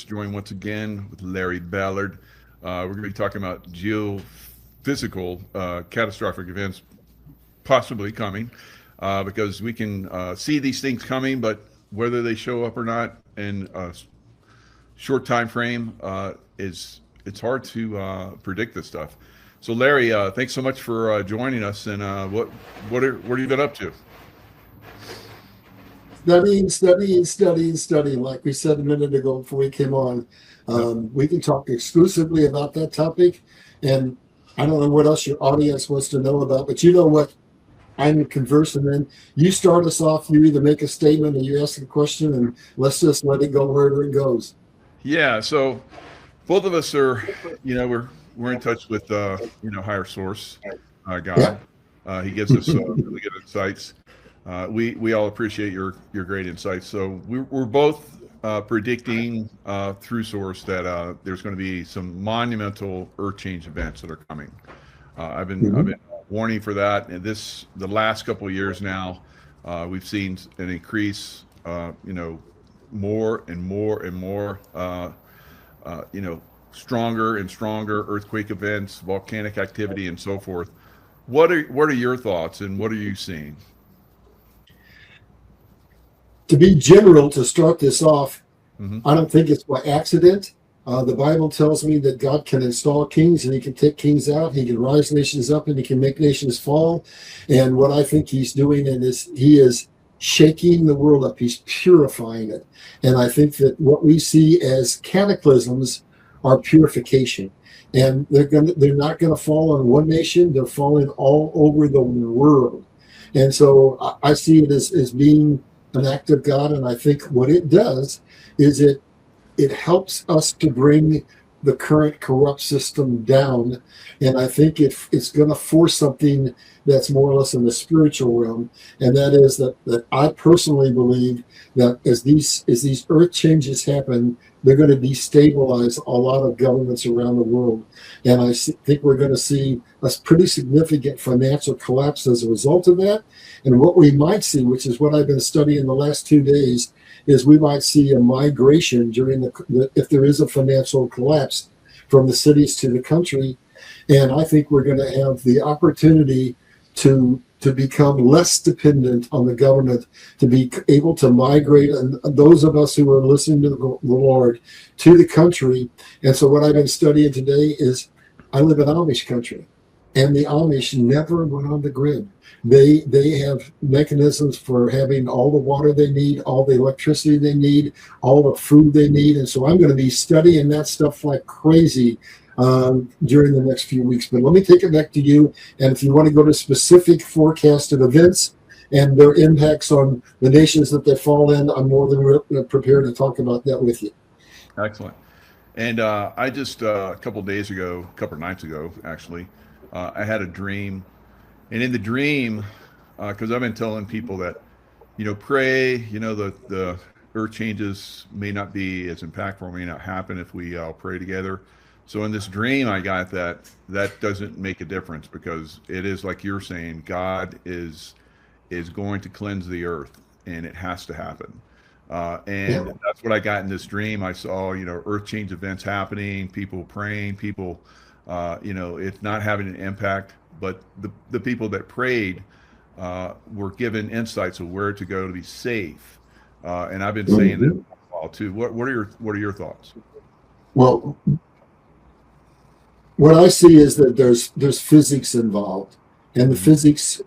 joined once again with Larry Ballard. We're going to be talking about geophysical catastrophic events possibly coming because we can see these things coming, but whether they show up or not in a short time frame is it's hard to predict this stuff. So, Larry, thanks so much for joining us. And what have you been up to? Studying. Like we said a minute ago before we came on, Yep. we can talk exclusively about that topic. And I don't know what else your audience wants to know about, but you know what I'm conversing in. You start us off, you either make a statement or you ask a question, and let's just let it go wherever it goes. Yeah. So both of us are, we're in touch with higher source, Yeah. God. He gives us really good insights. We all appreciate your great insights. So we're both predicting through source that there's going to be some monumental earth change events that are coming. I've been warning for that, and the last couple of years now, we've seen an increase. More and more and more. Stronger and stronger earthquake events, volcanic activity, and so forth. What are your thoughts, and what are you seeing? To be general, to start this off, Hmm. I don't think it's by accident. The Bible tells me that God can install kings and he can take kings out. He can rise nations up and he can make nations fall. And what I think he's doing is he is shaking the world up. He's purifying it. And I think that what we see as cataclysms are purification. And they're not going to fall on one nation. They're falling all over the world. And so I see it as being an act of God. And I think what it does is it helps us to bring the current corrupt system down. And I think it's going to force something that's more or less in the spiritual realm. And that is that I personally believe that as these earth changes happen, they're going to destabilize a lot of governments around the world. And think we're going to see a pretty significant financial collapse as a result of that. And what we might see, which is what I've been studying the last 2 days, is we might see a migration during if there is a financial collapse from the cities to the country. And I think we're going to have the opportunity to become less dependent on the government, to be able to migrate, and those of us who are listening to the Lord, to the country. And so what I've been studying today is I live in Amish country, and the Amish never went on the grid. They have mechanisms for having all the water they need, all the electricity they need, all the food they need. And so I'm going to be studying that stuff like crazy during the next few weeks. But let me take it back to you. And if you want to go to specific forecasted events and their impacts on the nations that they fall in, I'm more than prepared to talk about that with you. Excellent. And I just a couple nights ago, actually, I had a dream. And in the dream, because I've been telling people that, pray, the earth changes may not be as impactful, may not happen if we all pray together. So in this dream, I got that doesn't make a difference because it is like you're saying, God is going to cleanse the earth, and it has to happen. And Yeah. that's what I got in this dream. I saw, earth change events happening, people praying, people, it's not having an impact. But the people that prayed were given insights of where to go to be safe, and I've been saying that Mhm. for a while too. What are your thoughts? Well, what I see is that there's physics involved, and the Hmm. physics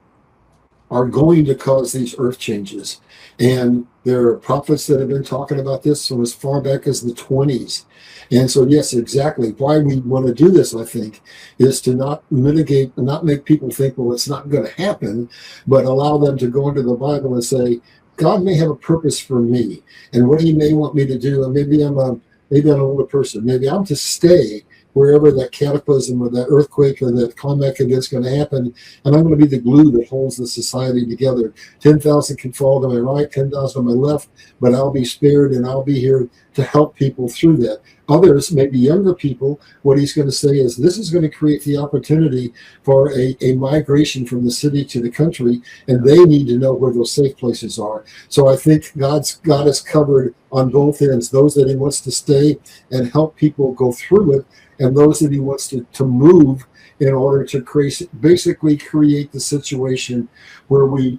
are going to cause these earth changes. And there are prophets that have been talking about this from as far back as the 20s. And so, yes, exactly. Why we want to do this, I think, is to not mitigate, not make people think, well, it's not going to happen, but allow them to go into the Bible and say, God may have a purpose for me and what he may want me to do. And maybe I'm an older person. Maybe I'm to stay wherever that cataclysm or that earthquake or that climatic event is going to happen, and I'm going to be the glue that holds the society together. 10,000 can fall to my right, 10,000 on my left, but I'll be spared, and I'll be here to help people through that. Others, maybe younger people, what he's going to say is this is going to create the opportunity for a migration from the city to the country, and they need to know where those safe places are. So I think God is covered on both ends, those that he wants to stay and help people go through it, and those that he wants to move in order to basically create the situation where we're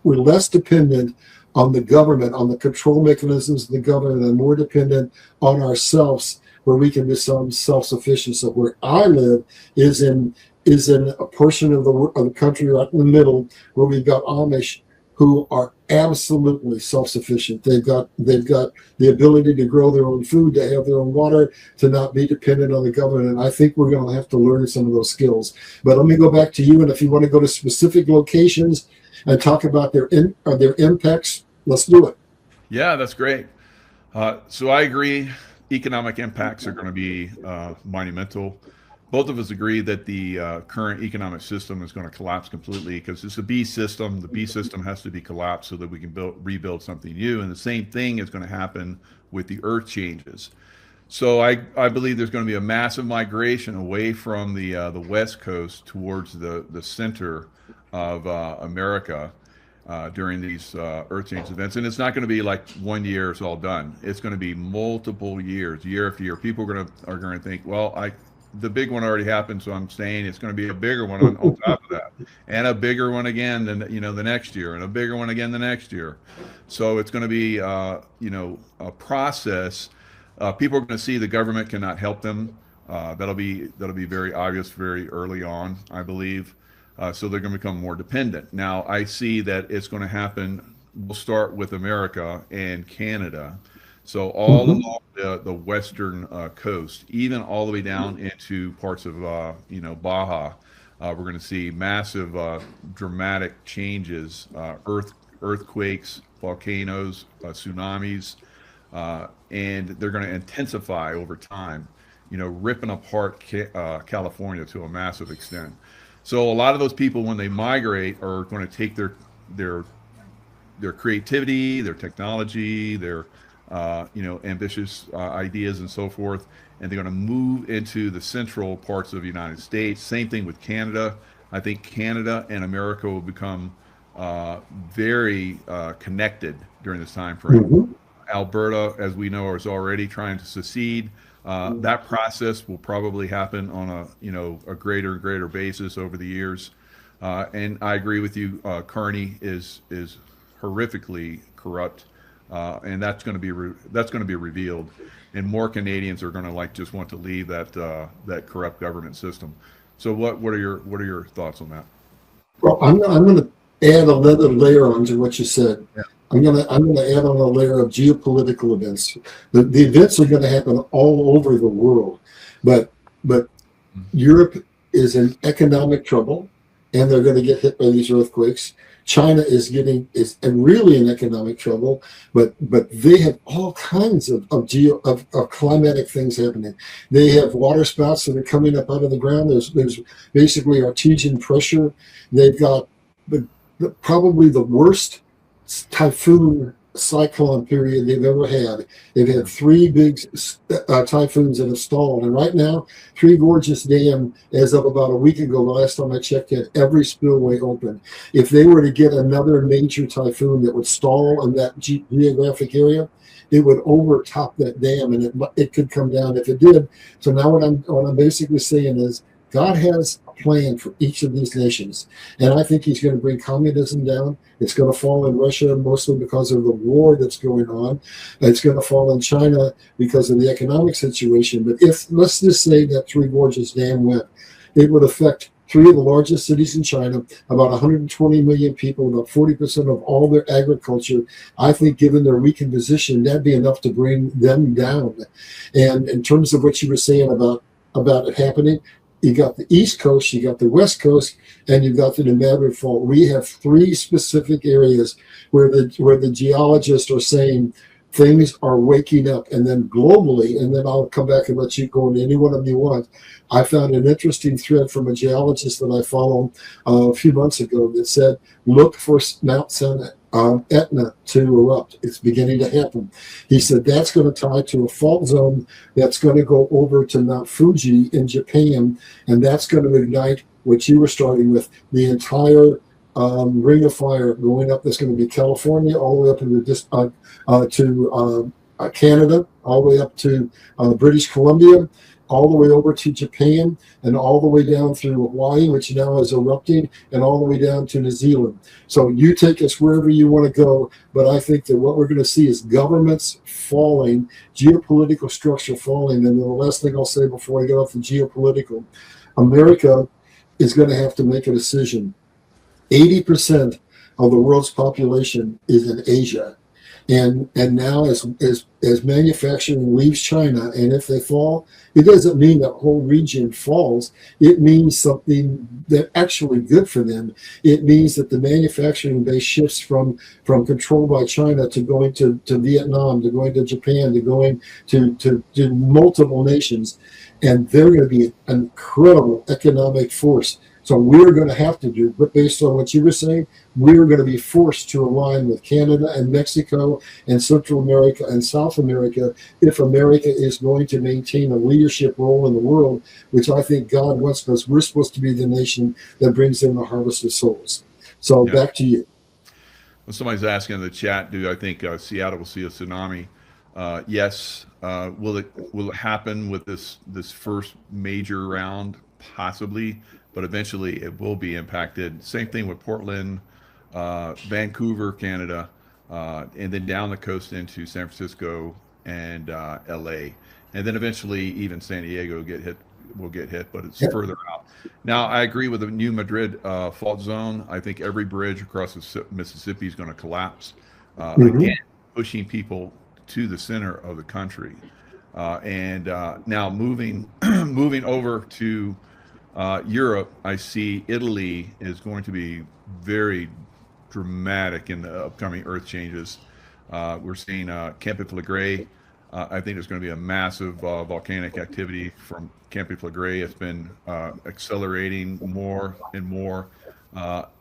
less dependent on the government, on the control mechanisms of the government, and more dependent on ourselves, where we can become self-sufficient. So where I live is in a portion of the country right in the middle, where we've got Amish who are absolutely self-sufficient. They've got the ability to grow their own food, to have their own water, to not be dependent on the government. And I think we're going to have to learn some of those skills. But let me go back to you, and if you want to go to specific locations and talk about their impacts, let's do it. Yeah, that's great. So I agree. Economic impacts are going to be monumental. Both of us agree that the current economic system is going to collapse completely because it's a B system. The B system has to be collapsed so that we can rebuild something new. And the same thing is going to happen with the earth changes. So I believe there's going to be a massive migration away from the West Coast towards the center of America during these earth change events. And it's not going to be like 1 year it's all done. It's going to be multiple years, year after year. People are going to think, well, the big one already happened, so I'm saying it's going to be a bigger one on top of that, and a bigger one again the next year, and a bigger one again the next year. So it's going to be a process. People are going to see the government cannot help them. That'll be very obvious very early on, I believe. So they're going to become more dependent. Now I see that it's going to happen. We'll start with America and Canada. So all along the western coast, even all the way down into parts of Baja, we're going to see massive, dramatic changes, earthquakes, volcanoes, tsunamis, and they're going to intensify over time. Ripping apart California to a massive extent. So a lot of those people, when they migrate, are going to take their creativity, their technology, their ambitious ideas and so forth, and they're going to move into the central parts of the United States. Same thing with Canada. I think Canada and America will become very connected during this time frame. Alberta, as we know, is already trying to secede. That process will probably happen on a greater and greater basis over the years. And I agree with you. Kearney is horrifically corrupt. And that's going to be revealed, and more Canadians are going to just want to leave that corrupt government system. So what are your thoughts on that? Well, I'm going to add another layer onto what you said. Yeah. I'm going to add on a layer of geopolitical events. The events are going to happen all over the world, but Europe is in economic trouble, and they're going to get hit by these earthquakes. China is really in economic trouble, but they have all kinds of climatic things happening. They have water spouts that are coming up out of the ground. There's basically artesian pressure. They've got probably the worst typhoon cyclone period they've ever had. They've had 3 big typhoons that have stalled, and right now Three Gorges Dam, as of about a week ago, the last time I checked, had every spillway open. If they were to get another major typhoon that would stall in that geographic area, it would overtop that dam, and it could come down if it did. So now what I'm basically saying is God has a plan for each of these nations, and I think he's going to bring communism down. It's going to fall in Russia mostly because of the war that's going on. It's going to fall in China because of the economic situation. But let's just say that Three Gorges Dam went, it would affect 3 of the largest cities in China, about 120 million people, about 40% of all their agriculture. I think given their weakened position, that'd be enough to bring them down. And in terms of what you were saying about it happening, you got the East Coast, you got the West Coast, and you got the New Madrid Fault. We have 3 specific areas where the geologists are saying things are waking up. And then globally, and then I'll come back and let you go into any one of you want. I found an interesting thread from a geologist that I followed a few months ago that said, look for Mount Etna to erupt. It's beginning to happen. He said that's going to tie to a fault zone that's going to go over to Mount Fuji in Japan, and that's going to ignite what you were starting with, the entire ring of fire going up. That's going to be California all the way up into Canada, all the way up to British Columbia, all the way over to Japan, and all the way down through Hawaii, which now is erupting, and all the way down to New Zealand. So you take us wherever you want to go, but I think that what we're going to see is governments falling, geopolitical structure falling. And then the last thing I'll say before I get off the geopolitical, America is going to have to make a decision. 80% of the world's population is in Asia. And now as manufacturing leaves China, and if they fall, it doesn't mean that whole region falls. It means something that actually good for them. It means that the manufacturing base shifts from control by China to going to Vietnam, to going to Japan, to going to multiple nations. And they're going to be an incredible economic force. So we're going to have to do, but based on what you were saying, we're going to be forced to align with Canada and Mexico and Central America and South America if America is going to maintain a leadership role in the world, which I think God wants, because we're supposed to be the nation that brings in the harvest of souls. So back to you. Well, somebody's asking in the chat, do I think Seattle will see a tsunami? Yes. Will it happen with this first major round? Possibly. But eventually it will be impacted. Same thing with Portland, Vancouver, Canada, and then down the coast into San Francisco and LA. And then eventually even San Diego will get hit, but it's further out. Now, I agree with the New Madrid fault zone. I think every bridge across the Mississippi is going to collapse, again, pushing people to the center of the country. And now moving over to Europe, I see Italy is going to be very dramatic in the upcoming earth changes. We're seeing Campi Flegrei. I think there's going to be a massive volcanic activity from Campi Flegrei. It's been accelerating more and more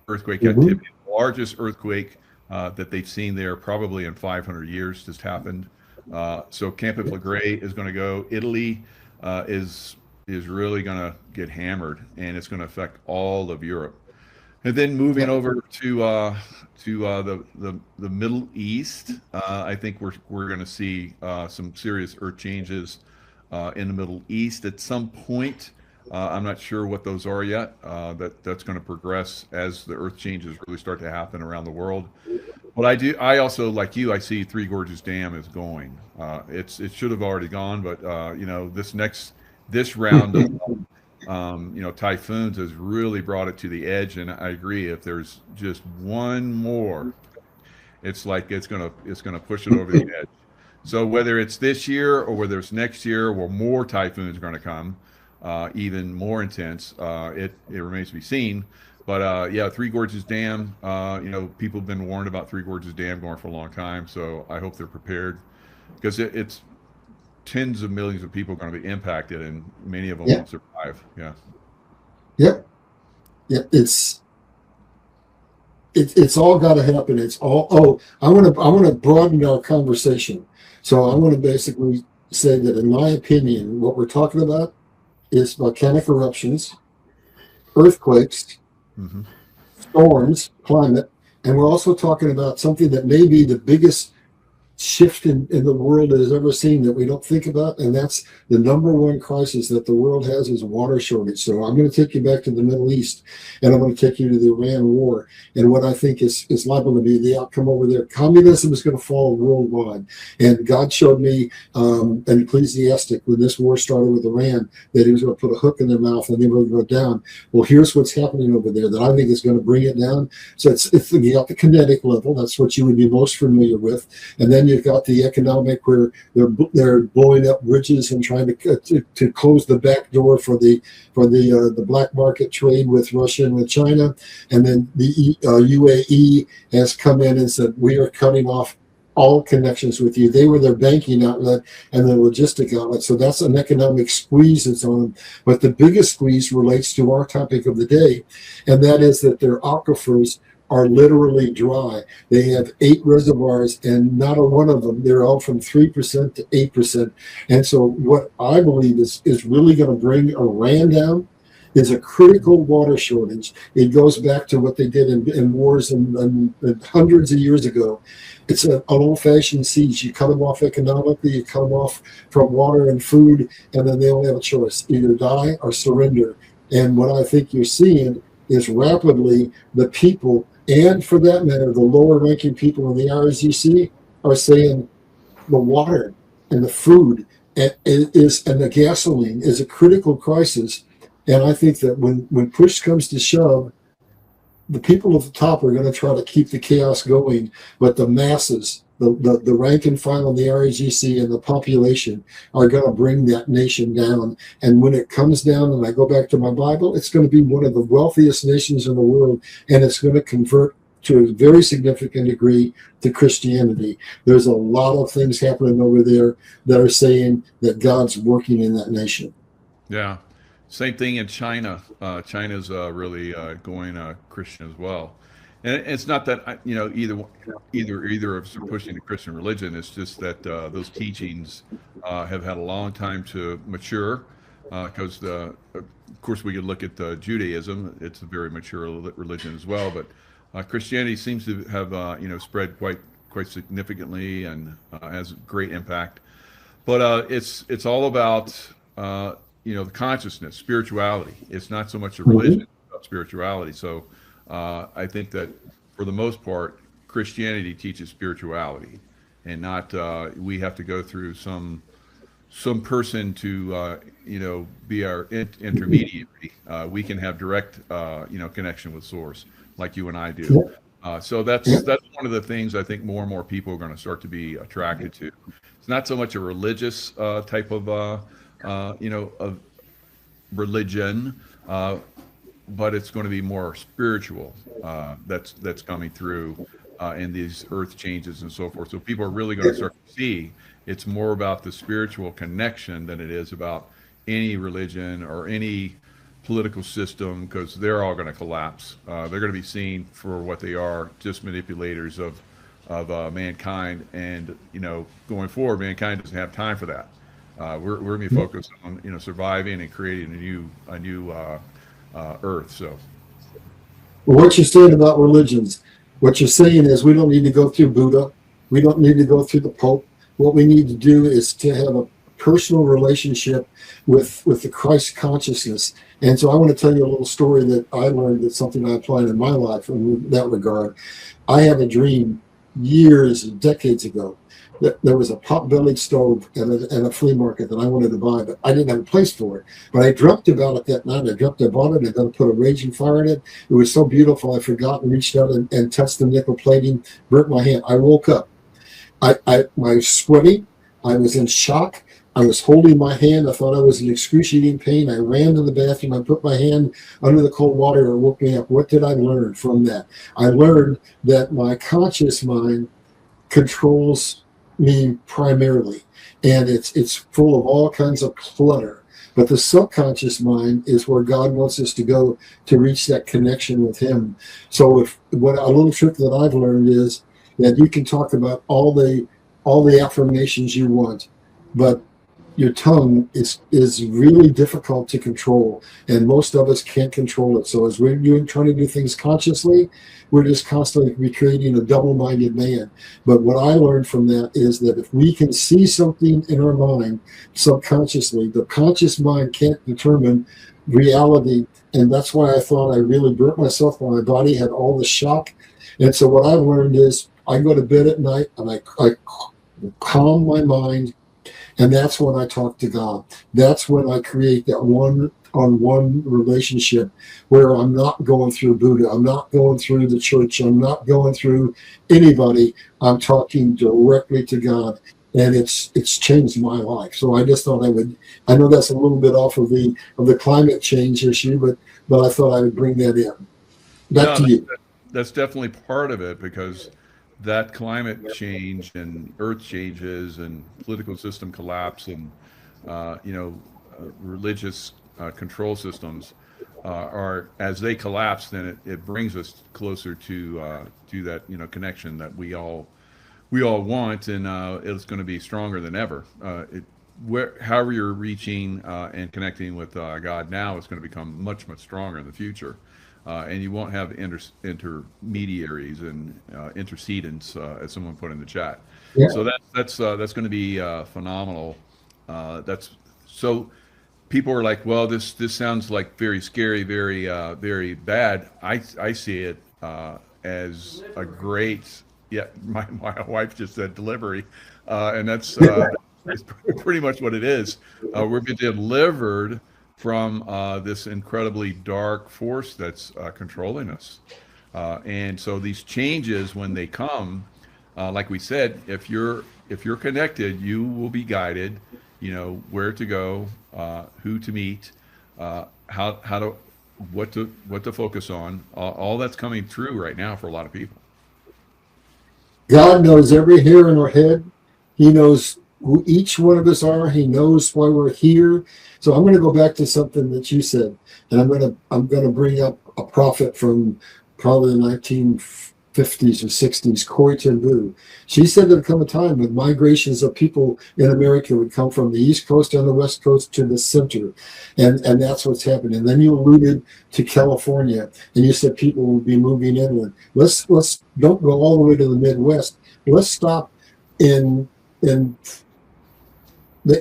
earthquake activity. The largest earthquake that they've seen there probably in 500 years just happened. So Campi Flegrei is going to go. Italy is really going to get hammered, and it's going to affect all of Europe. And then moving over to the Middle East, I think we're going to see some serious earth changes in the Middle East at some point. I'm not sure what those are yet. That's going to progress as the earth changes really start to happen around the world. But I also, like you, I see Three Gorges Dam is going. It should have already gone, but this round of typhoons has really brought it to the edge, and I agree. If there's just one more, it's like it's gonna push it over the edge. So whether it's this year or whether it's next year, where more typhoons are going to come, even more intense, it remains to be seen. But Three Gorges Dam, people have been warned about Three Gorges Dam going for a long time, so I hope they're prepared, because it's tens of millions of people are going to be impacted, and many of them won't survive. It's all got to happen. It's all. I want to broaden our conversation. So I want to basically say that, in my opinion, what we're talking about is volcanic eruptions, earthquakes, storms, climate, and we're also talking about something that may be the biggest shift in the world that has ever seen that we don't think about, and that's the number one crisis that the world has is water shortage. So I'm going to take you back to the Middle East, and I'm going to take you to the Iran war, and what I think is liable to be the outcome over there. Communism is going to fall worldwide, and God showed me an Ecclesiastic when this war started with Iran that he was going to put a hook in their mouth and they were going to go down. Well, here's what's happening over there that I think is going to bring it down. So it's you got the kinetic level, that's what you would be most familiar with, and then you've got the economic, where they're blowing up bridges and trying to close the back door for the black market trade with Russia and with China. And then the UAE has come in and said, we are cutting off all connections with you. They were their banking outlet and their logistic outlet. So that's an economic squeeze that's on them. But the biggest squeeze relates to our topic of the day, and that is that their aquifers are literally dry. They have 8 reservoirs, and not a one of them, they're all from 3% to 8%. And so what I believe is really going to bring Iran down is a critical water shortage. It goes back to what they did in wars and hundreds of years ago. It's an old-fashioned siege. You cut them off economically, you cut them off from water and food, and then they only have a choice: either die or surrender. And what I think you're seeing is rapidly the people, and for that matter, the lower-ranking people in the RSGC, are saying the water and the food and the gasoline is a critical crisis. And I think that when push comes to shove, the people at the top are going to try to keep the chaos going, but the masses, the rank and file in the RAGC and the population are going to bring that nation down. And when it comes down, and I go back to my Bible, it's going to be one of the wealthiest nations in the world, and it's going to convert to a very significant degree to Christianity. There's a lot of things happening over there that are saying that God's working in that nation. Yeah. Same thing in China. China's really going Christian as well, and it's not that either of us are pushing the Christian religion. It's just that those teachings have had a long time to mature. Because of course we could look at Judaism; it's a very mature religion as well. But Christianity seems to have spread quite significantly and has great impact. But it's all about the consciousness, spirituality. It's not so much a religion, it's about spirituality. So I think that for the most part, Christianity teaches spirituality, and not we have to go through some person to be our intermediary. We can have direct connection with Source, like you and I do. So that's one of the things I think more and more people are going to start to be attracted to. It's not so much a religious type of of religion, but it's going to be more spiritual. That's coming through in these earth changes and so forth. So people are really going to start to see it's more about the spiritual connection than it is about any religion or any political system, because they're all going to collapse. They're going to be seen for what they are, just manipulators of mankind. And going forward, mankind doesn't have time for that. We're going to be focused on surviving and creating a new earth. So, well, what you're saying about religions, what you're saying is we don't need to go through Buddha, we don't need to go through the Pope. What we need to do is to have a personal relationship with the Christ consciousness. And so I want to tell you a little story that I learned, that's something I applied in my life in that regard. I had a dream years, decades ago, that there was a pot-bellied stove at a flea market that I wanted to buy, but I didn't have a place for it. But I dreamt about it that night. I dreamt I bought it. I got to put a raging fire in it. It was so beautiful. I forgot and reached out and touched the nickel plating, burnt my hand. I woke up. I was sweaty. I was in shock. I was holding my hand. I thought I was in excruciating pain. I ran to the bathroom. I put my hand under the cold water. It woke me up. What did I learn from that? I learned that my conscious mind controls me primarily, and it's full of all kinds of clutter. But the subconscious mind is where God wants us to go to reach that connection with Him. So what a little trick that I've learned is that you can talk about all the affirmations you want, but your tongue is really difficult to control, and most of us can't control it. So as we're trying to do things consciously, we're just constantly creating a double-minded man. But what I learned from that is that if we can see something in our mind subconsciously, the conscious mind can't determine reality. And that's why I thought I really burnt myself when my body had all the shock. And so what I've learned is I go to bed at night and I calm my mind. And that's when I talk to God. That's when I create that one-on-one relationship where I'm not going through Buddha. I'm not going through the church. I'm not going through anybody. I'm talking directly to God. And it's changed my life. So I just thought I know that's a little bit off of the climate change issue, but I thought I would bring that in. Back to you. That's definitely part of it, because that climate change and earth changes and political system collapse and religious control systems are as they collapse, then it brings us closer to that connection that we all want, and it's going to be stronger than ever. However you're reaching and connecting with God now is going to become much much stronger in the future, and you won't have intermediaries and intercedents, as someone put in the chat. Yeah. So that's going to be phenomenal. That's so. People are like, well, this sounds like very scary, very bad. I see it as a great. Yeah, my wife just said delivery, and that's pretty much what it is. We're being delivered from this incredibly dark force that's controlling us, and so these changes, when they come, like we said, if you're connected, you will be guided. Where to go, who to meet, how to what to focus on. All that's coming through right now for a lot of people. God knows every hair in our head. He knows who each one of us are. He knows why we're here. So I'm going to go back to something that you said, and I'm going to bring up a prophet from probably the 1950s or 60s, Corey ten Boom. She said there'd come a time when migrations of people in America would come from the East Coast and the West Coast to the center, and that's what's happening. And then you alluded to California, and you said people will be moving inland. Let's don't go all the way to the Midwest. Let's stop in the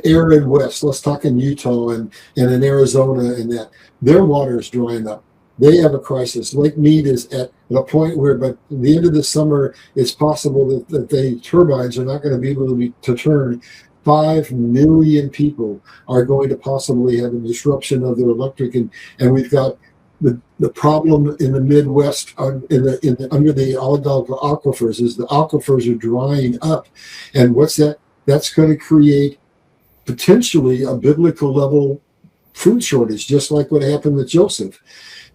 arid West. Let's talk in Utah and in Arizona, and that their water is drying up. They have a crisis. Lake Mead is at a point where, by the end of the summer, it's possible that the turbines are not going to be able to turn. 5 million people are going to possibly have a disruption of their electric, and we've got the problem in the Midwest under the oligarchical aquifers is the aquifers are drying up, and what's that? That's going to create potentially a biblical level food shortage, just like what happened with Joseph.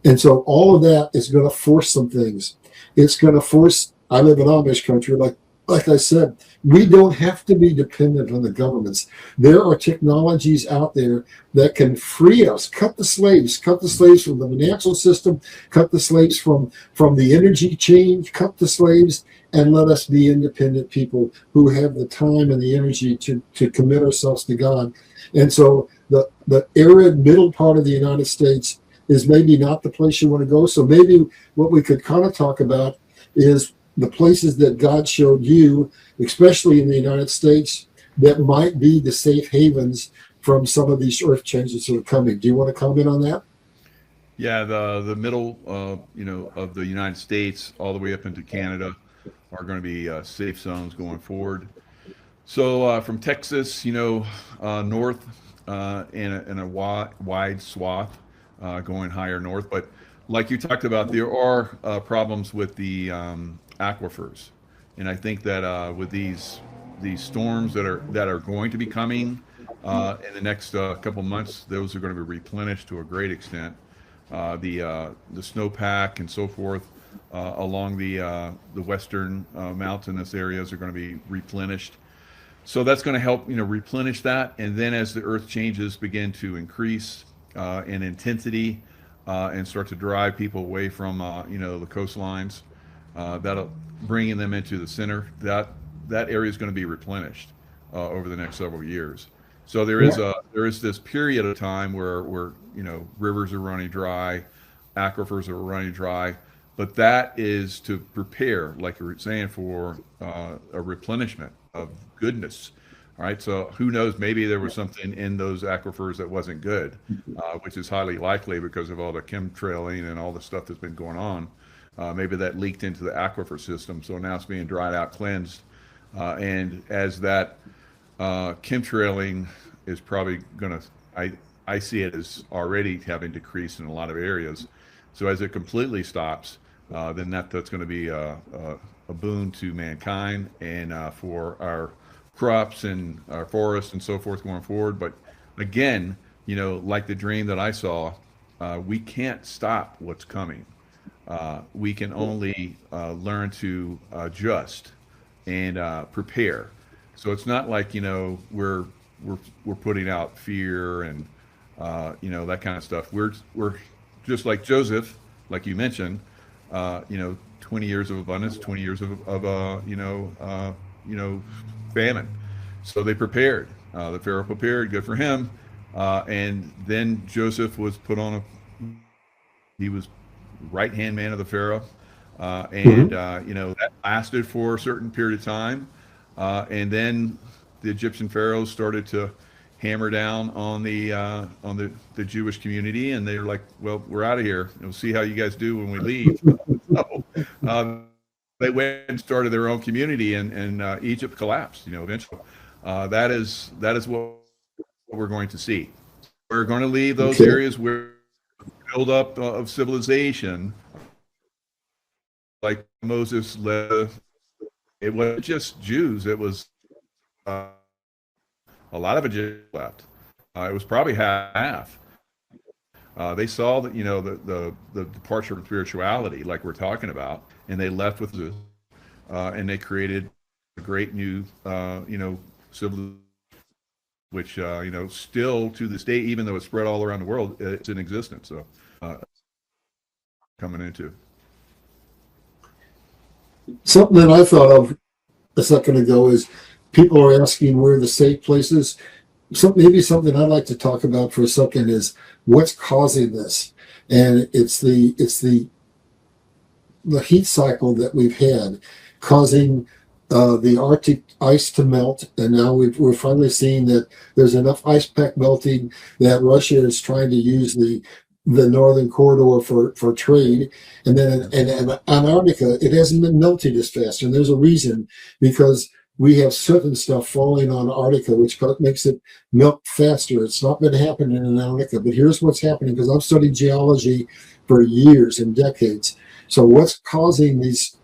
And so all of that is going to force some things. It's going to force. I live in Amish country, like I said, we don't have to be dependent on the governments. There are technologies out there that can free us, cut the slaves from the financial system, cut the slaves from the energy chain, cut the slaves, and let us be independent people who have the time and the energy to commit ourselves to God. And so the arid middle part of the United States is maybe not the place you want to go. So maybe what we could kind of talk about is the places that God showed you, especially in the United States, that might be the safe havens from some of these earth changes that are coming. Do you want to comment on that? Yeah, the middle, of the United States all the way up into Canada are going to be safe zones going forward. So from Texas, north in a wide swath going higher north. But like you talked about, there are problems with the aquifers, and I think that with these storms that are going to be coming in the next couple months, those are going to be replenished to a great extent. The snowpack and so forth along the western mountainous areas are going to be replenished. So that's going to help, replenish that. And then as the earth changes begin to increase in intensity and start to drive people away from, the coastlines, that'll bringing them into the center. That area is going to be replenished over the next several years. So there is this period of time where rivers are running dry, aquifers are running dry, but that is to prepare, like you were saying, for a replenishment of goodness. All right, so who knows? Maybe there was something in those aquifers that wasn't good, which is highly likely because of all the chemtrailing and all the stuff that's been going on. Maybe that leaked into the aquifer system, so now it's being dried out, cleansed, and as that chemtrailing is probably going to, I see it as already having decreased in a lot of areas. So as it completely stops, then that's going to be a boon to mankind and for our crops and our forests and so forth going forward. But again, like the dream that I saw, we can't stop what's coming. We can only learn to adjust and prepare. So it's not like we're we're putting out fear and that kind of stuff. We're just like Joseph, like you mentioned. 20 years of abundance, 20 years of famine. So they prepared. The Pharaoh prepared. Good for him. And then Joseph was put on a. He was right hand man of the Pharaoh, and Mhm. that lasted for a certain period of time, and then the Egyptian pharaohs started to hammer down on the Jewish community, and they were like, "Well, we're out of here. We'll see how you guys do when we leave." So, they went and started their own community, and Egypt collapsed. Eventually, that is what we're going to see. We're going to leave those Okay. areas where build up of civilization, like Moses led. It wasn't just Jews; it was uh, a lot of Egyptians left. It was probably half. They saw that the departure from spirituality, like we're talking about, and they left with this, and they created a great new civilization, which still to this day, even though it's spread all around the world, it's in existence. So coming into. Something that I thought of a second ago is people are asking where the safe places. Maybe something I'd like to talk about for a second is what's causing this, and it's the heat cycle that we've had causing the Arctic ice to melt, and now we're finally seeing that there's enough ice pack melting that Russia is trying to use the northern corridor for trade, and then in Antarctica it hasn't been melting as fast, and there's a reason because we have soot and stuff falling on Antarctica, which makes it melt faster. It's not been happening in Antarctica, but here's what's happening because I've studied geology for years and decades. So what's causing this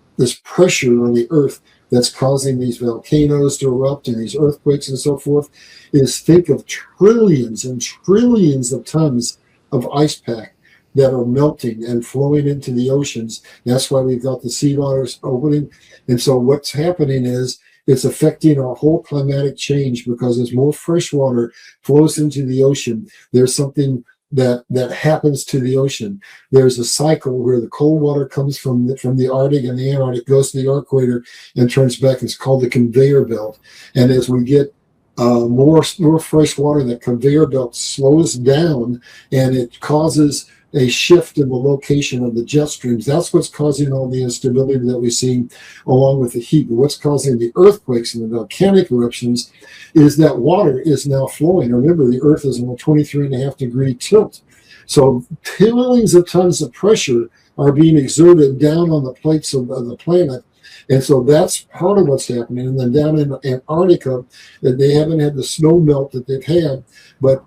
pressure on the Earth that's causing these volcanoes to erupt and these earthquakes and so forth is think of trillions and trillions of tons of ice pack that are melting and flowing into the oceans. That's why we've got the sea waters opening. And so what's happening is it's affecting our whole climatic change because as more fresh water flows into the ocean, there's something that happens to the ocean. There's a cycle where the cold water comes from the Arctic and the Antarctic, goes to the equator and turns back. It's called the conveyor belt. And as we get more fresh water, that conveyor belt slows down and it causes a shift in the location of the jet streams. That's what's causing all the instability that we see along with the heat. But what's causing the earthquakes and the volcanic eruptions is that water is now flowing. Remember, the Earth is on a 23.5 degree tilt. So millions of tons of pressure are being exerted down on the plates of the planet. And so that's part of what's happening. And then down in Antarctica, that they haven't had the snow melt that they've had, but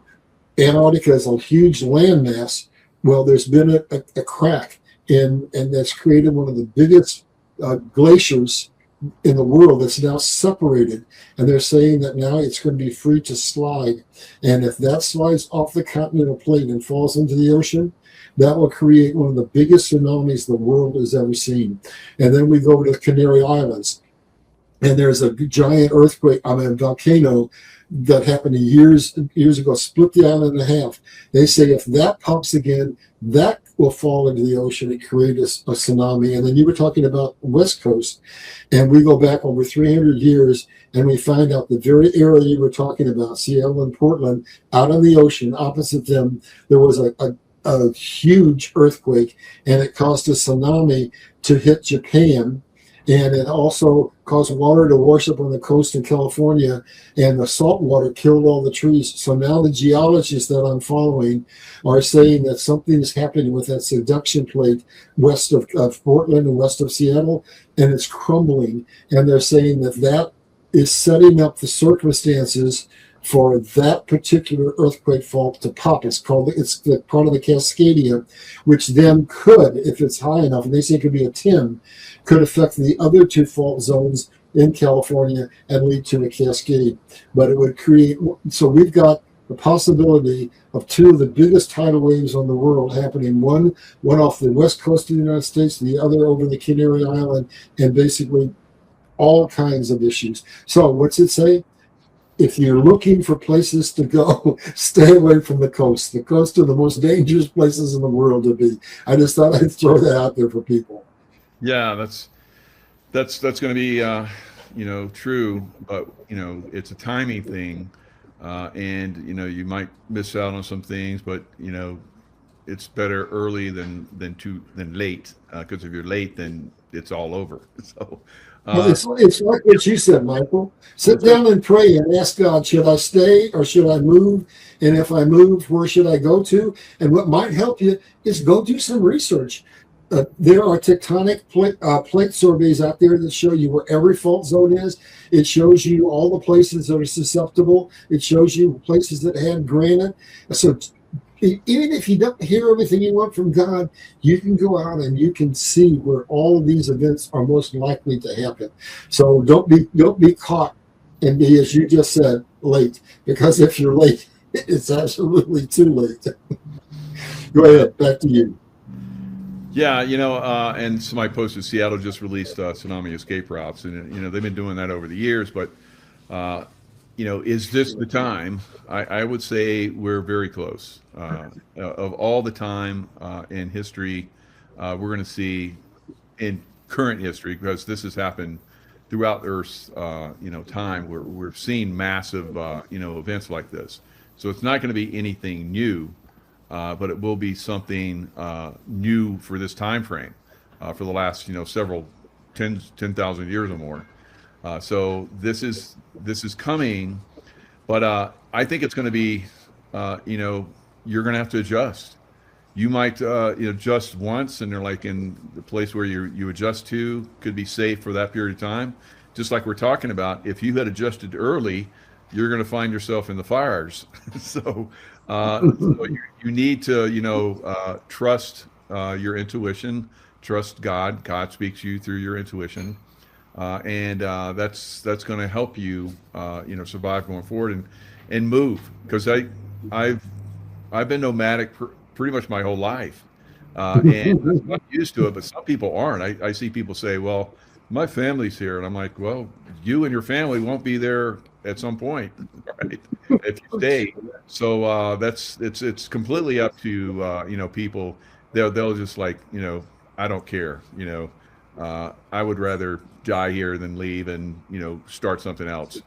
Antarctica is a huge landmass. Well, there's been a crack, and that's created one of the biggest glaciers in the world that's now separated. And they're saying that now it's going to be free to slide. And if that slides off the continental plate and falls into the ocean, that will create one of the biggest tsunamis the world has ever seen. And then we go to the Canary Islands, and there's a giant volcano that happened years ago, split the island in half. They say if that pumps again, that will fall into the ocean and create a tsunami. And then you were talking about the West Coast, and we go back over 300 years, and we find out the very area you were talking about, Seattle and Portland, out on the ocean, opposite them, there was a huge earthquake, and it caused a tsunami to hit Japan. And it also caused water to wash up on the coast in California, and the salt water killed all the trees. So now the geologists that I'm following are saying that something is happening with that subduction plate west of Portland and west of Seattle, and it's crumbling. And they're saying that is setting up the circumstances for that particular earthquake fault to pop. It's the part of the Cascadia, which then could, if it's high enough, and they say it could be a 10, could affect the other two fault zones in California and lead to a cascade. But it would create, so we've got the possibility of two of the biggest tidal waves on the world happening, one off the west coast of the United States, the other over the Canary Island, and basically all kinds of issues. So what's it say? If you're looking for places to go, stay away from the coast. The coast are the most dangerous places in the world to be. I just thought I'd throw that out there for people. Yeah, that's going to be true, but it's a timing thing, and you might miss out on some things, but it's better early than late, because if you're late, then it's all over. So Well, uh, it's like what you said, Michael. Sit that's right. down and pray and ask God, should I stay or should I move? And if I move, where should I go to? And what might help you is go do some research. There are tectonic plate surveys out there that show you where every fault zone is. It shows you all the places that are susceptible. It shows you places that have granite. So even if you don't hear everything you want from God, you can go out and you can see where all of these events are most likely to happen. So don't be caught and be, as you just said, late. Because if you're late, it's absolutely too late. Go ahead, back to you. Yeah, and somebody posted Seattle just released tsunami escape routes, and they've been doing that over the years. But is this the time? I would say we're very close. Of all the time in history, we're going to see in current history, because this has happened throughout Earth's time. We're seeing massive events like this. So it's not going to be anything new. But it will be something new for this time frame, for the last several 10,000 years or more. So this is coming, but I think it's going to be you're going to have to adjust. You might adjust once, and they're like in the place where you adjust to could be safe for that period of time. Just like we're talking about, if you had adjusted early, you're going to find yourself in the fires. So you need to trust your intuition, trust God. God speaks to you through your intuition, and that's going to help you survive going forward and move. Because I've been nomadic pretty much my whole life, and I'm used to it. But some people aren't. I see people say, "Well, my family's here," and I'm like, "Well, you and your family won't be there at some point, right? If you stay." So it's completely up to people. They'll just like I don't care. I would rather die here than leave and start something else.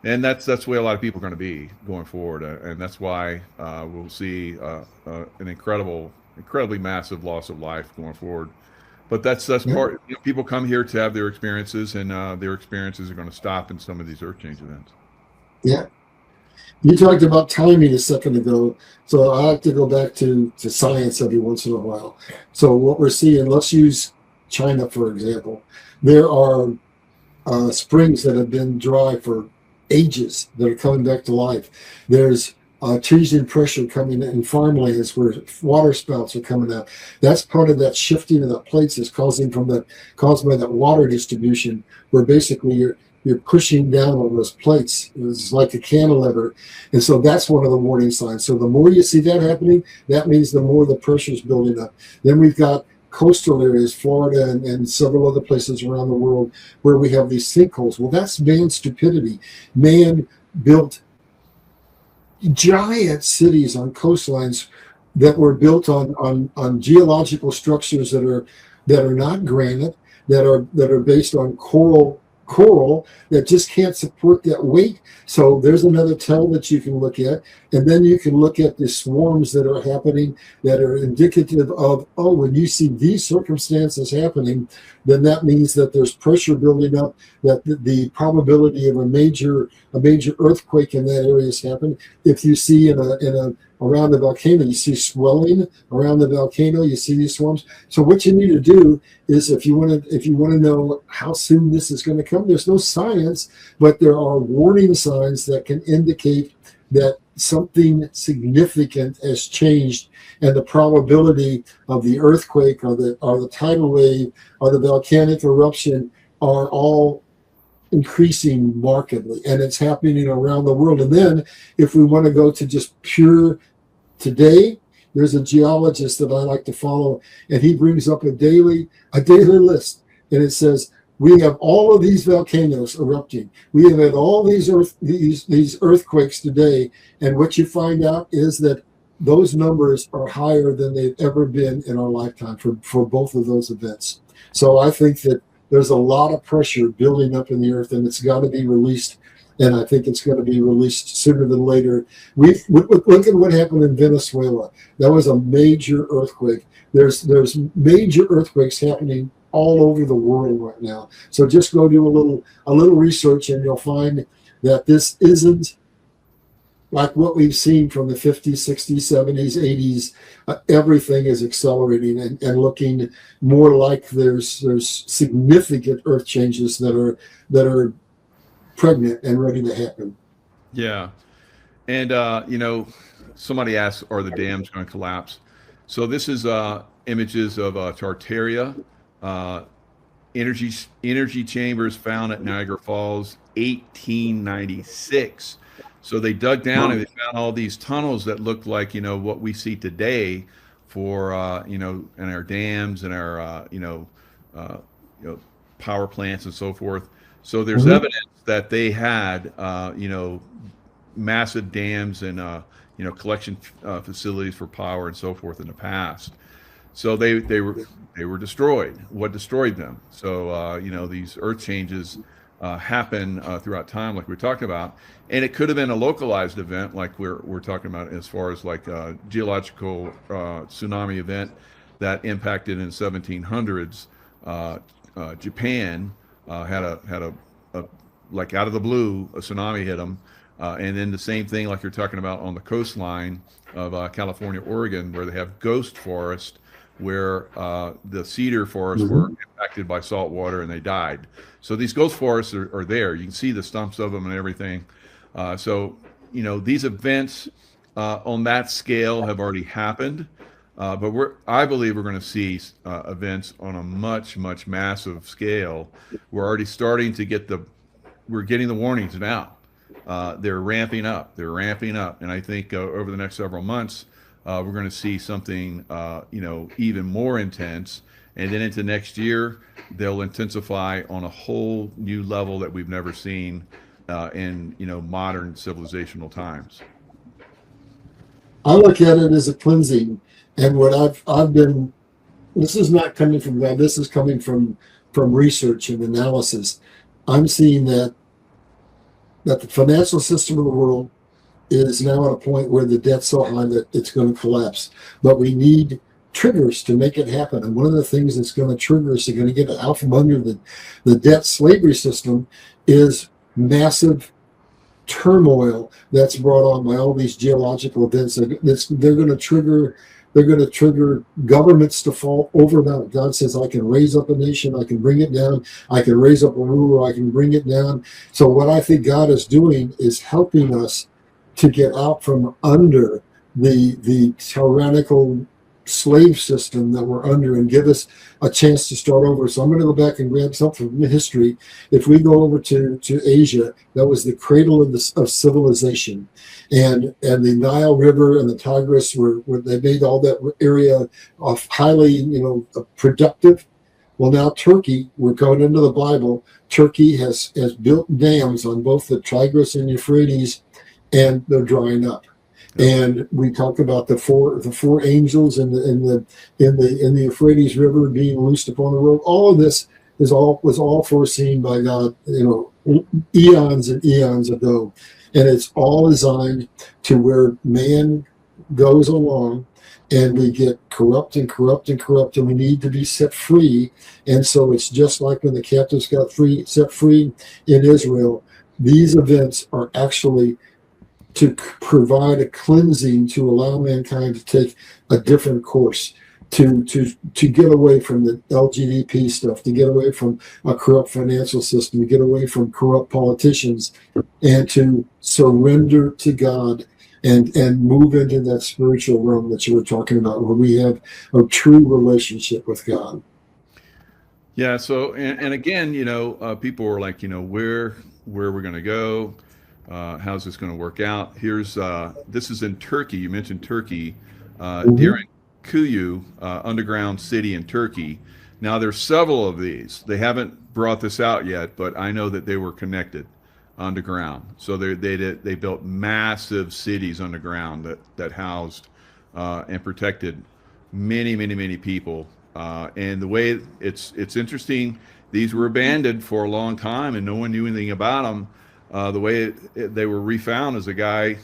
And that's the way a lot of people are going to be going forward, and that's why we'll see an incredibly massive loss of life going forward. But that's Yeah. part. People come here to have their experiences, and their experiences are going to stop in some of these earth change events. Yeah. You talked about timing a second ago, so I have to go back to science every once in a while. So what we're seeing, let's use China for example. There are springs that have been dry for ages that are coming back to life. There's change in pressure coming in farmlands where water spouts are coming out. That's part of that shifting of the plates is caused by that water distribution, where basically you're pushing down on those plates. It's like a cantilever. And so that's one of the warning signs. So the more you see that happening, that means the more the pressure is building up. Then we've got coastal areas, Florida and several other places around the world where we have these sinkholes. Well, that's man's stupidity. Man built giant cities on coastlines that were built on geological structures that are not granite, that are based on coral that just can't support that weight. So there's another tell that you can look at. And then you can look at the swarms that are happening that are indicative of, oh, when you see these circumstances happening, then that means that there's pressure building up, that the probability of a major earthquake in that area has happened. If you see around the volcano, you see swelling around the volcano, you see these swarms. So what you need to do is, if you want to know how soon this is going to come, there's no science, but there are warning signs that can indicate that something significant has changed, and the probability of the earthquake or the tidal wave or the volcanic eruption are all increasing markedly, and it's happening around the world. And then if we want to go to just pure today, there's a geologist that I like to follow, and he brings up a daily list, and it says we have all of these volcanoes erupting. We have had all these earthquakes today, and what you find out is that those numbers are higher than they've ever been in our lifetime for both of those events. So I think that there's a lot of pressure building up in the earth, and it's got to be released. And I think it's going to be released sooner than later. Look at what happened in Venezuela. That was a major earthquake. There's major earthquakes happening all over the world right now. So just go do a little research, and you'll find that this isn't like what we've seen from the 50s, 60s, 70s, 80s. Everything is accelerating and looking more like there's significant earth changes that are pregnant and ready to happen. Yeah. And, somebody asked, are the dams going to collapse? So this is images of Tartaria, energy chambers found at Niagara Falls, 1896. So they dug down and they found all these tunnels that looked like, what we see today for, in our dams and our, power plants and so forth. So there's evidence that they had, massive dams and, collection facilities for power and so forth in the past. So they were destroyed. What destroyed them? So, these earth changes happen throughout time, like we're talking about, and it could have been a localized event, like we're talking about, as far as like a geological tsunami event that impacted in 1700s. Japan had a like out of the blue, a tsunami hit them, and then the same thing, like you're talking about on the coastline of California, Oregon, where they have ghost forest, where the cedar forests were impacted by salt water and they died. So these ghost forests are there. You can see the stumps of them and everything. So these events on that scale have already happened, but I believe we're going to see events on a much massive scale. We're already starting to we're getting the warnings now. They're ramping up, and I think over the next several months, we're going to see something, even more intense. And then into next year, they'll intensify on a whole new level that we've never seen in, modern civilizational times. I look at it as a cleansing, and what I've been. This is not coming from God. This is coming from research and analysis. I'm seeing that the financial system of the world is now at a point where the debt's so high that it's going to collapse. But we need triggers to make it happen. And one of the things that's going to trigger us, going to get out from under the debt slavery system, is massive turmoil that's brought on by all these geological events. They're going to trigger governments to fall overnight. God says, I can raise up a nation, I can bring it down, I can raise up a ruler, I can bring it down. So what I think God is doing is helping us to get out from under the tyrannical slave system that we're under and give us a chance to start over. So I'm going to go back and grab something from history. If we go over to Asia, that was the cradle of civilization. And the Nile River and the Tigris were they made all that area of highly, productive. Well, now Turkey, we're going into the Bible. Turkey has built dams on both the Tigris and Euphrates, and they're drying up. And we talk about the four angels in the Euphrates River being loosed upon the road. All of this was all foreseen by God, eons and eons ago, and it's all designed to where man goes along, and we get corrupt, and we need to be set free. And so it's just like when the captives got set free in Israel. These events are actually to provide a cleansing, to allow mankind to take a different course, to get away from the LGBT stuff, to get away from a corrupt financial system, to get away from corrupt politicians, and to surrender to God and move into that spiritual realm that you were talking about, where we have a true relationship with God. Yeah. So, and again, people were like, where we're going to go, how's this going to work out? This is in Turkey. You mentioned Turkey, Mhm. Derin Kuyu, underground city in Turkey. Now, there's several of these. They haven't brought this out yet, but I know that they were connected underground. So they built massive cities underground that housed and protected many people. And the way it's interesting, these were abandoned for a long time, and no one knew anything about them. The way they were refound is a guy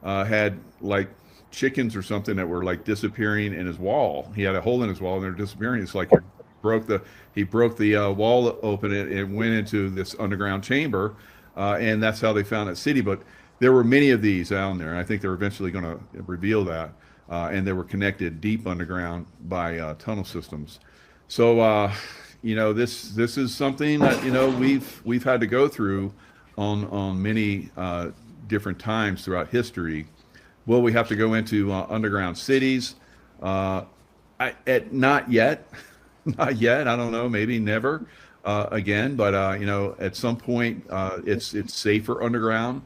had like chickens or something that were like disappearing in his wall. He had a hole in his wall, and they're disappearing. It's like broke the he broke the wall open and went into this underground chamber, and that's how they found that city. But there were many of these down there, and I think they're eventually going to reveal that. And they were connected deep underground by tunnel systems. So this is something that we've had to go through on many different times throughout history. Will we have to go into underground cities? Uh, not yet, not yet. I don't know. Maybe never again. But at some point, it's safer underground.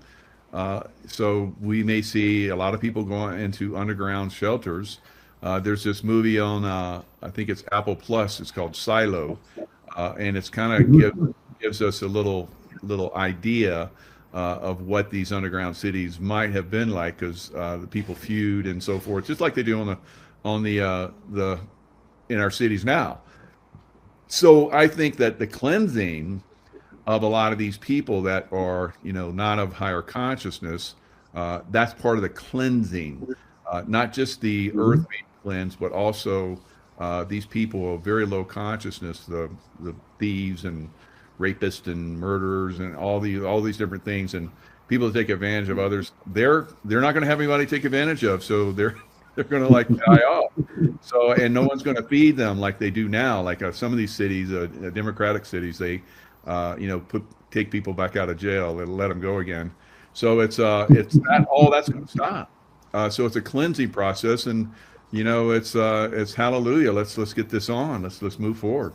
So we may see a lot of people going into underground shelters. There's this movie on, I think it's Apple Plus. It's called Silo, and it's kind of gives us a little idea of what these underground cities might have been like, because the people feud and so forth, just like they do on the in our cities now. So I think that the cleansing of a lot of these people that are, not of higher consciousness, that's part of the cleansing, not just the earth Mhm. being cleansed, but also these people of very low consciousness, the thieves and rapists and murderers and all these different things, and people that take advantage of others. They're not going to have anybody take advantage of, so they're going to like die off. So, and no one's going to feed them like they do now. Like some of these cities, democratic cities, they, put take people back out of jail and let them go again. So it's that all that's going to stop. So it's a cleansing process, and it's hallelujah. Let's get this on. Let's move forward.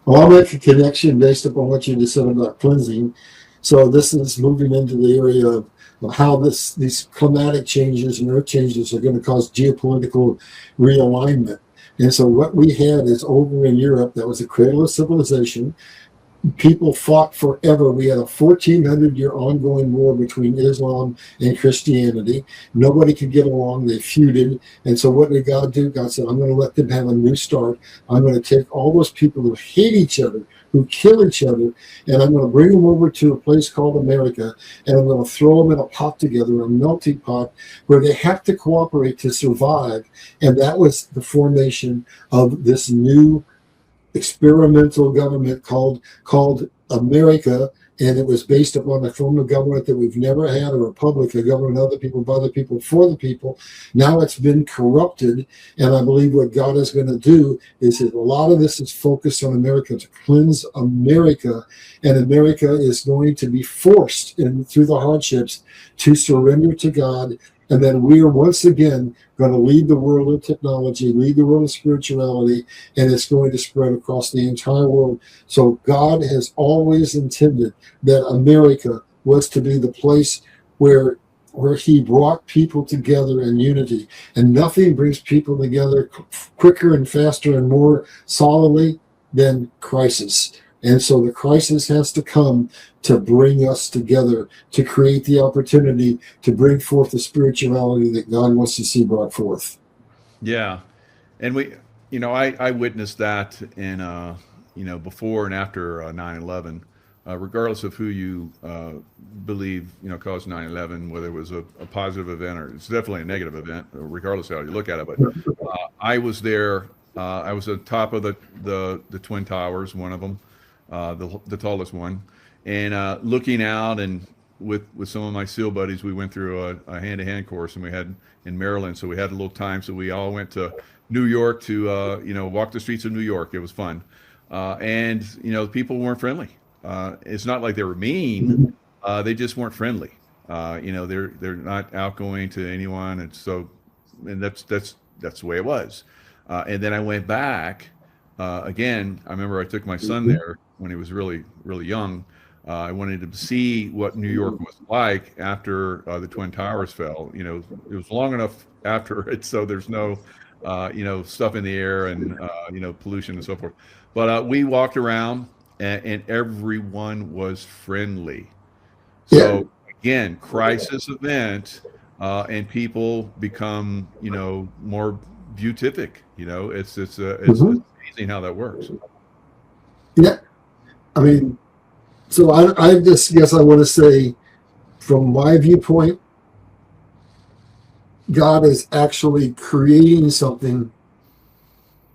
Well, I'll make a connection based upon what you just said about cleansing. So this is moving into the area of how these climatic changes and earth changes are going to cause geopolitical realignment. And so what we had is over in Europe, that was a cradle of civilization. People fought forever. We had a 1400-year ongoing war between Islam and Christianity. Nobody could get along. They feuded. And so what did God do? God said, I'm going to let them have a new start. I'm going to take all those people who hate each other, who kill each other, and I'm going to bring them over to a place called America, and I'm going to throw them in a pot together, a melting pot, where they have to cooperate to survive. And that was the formation of this new experimental government called America, and it was based upon a form of government that we've never had, a republic, a government of the people, by the people, for the people. Now it's been corrupted, and I believe what God is going to do is that a lot of this is focused on America, to cleanse America, and America is going to be forced in through the hardships to surrender to God. And then we are once again going to lead the world in technology, lead the world in spirituality, and it's going to spread across the entire world. So God has always intended that America was to be the place where he brought people together in unity. And nothing brings people together quicker and faster and more solidly than crisis. And so the crisis has to come to bring us together, to create the opportunity to bring forth the spirituality that God wants to see brought forth. Yeah, and I witnessed that in before and after 9/11, regardless of who you believe caused 9/11, whether it was a positive event or it's definitely a negative event, regardless of how you look at it. But I was there. I was at the top of the twin towers, one of them, the tallest one, and looking out, and with some of my SEAL buddies, we went through a hand to hand course, and we had in Maryland, so we had a little time, so we all went to New York to walk the streets of New York. It was fun, and people weren't friendly. It's not like they were mean; they just weren't friendly. They're not outgoing to anyone, and so and that's the way it was. And then I went back again, I remember I took my son there when he was really, really young. I wanted to see what New York was like after the Twin Towers fell. You know, it was long enough after it, so there's no, stuff in the air and pollution and so forth. But we walked around, and everyone was friendly. Yeah. So again, crisis event, and people become, more beatific. It's Mhm. amazing how that works. Yeah. I mean, so I just guess I want to say, from my viewpoint, God is actually creating something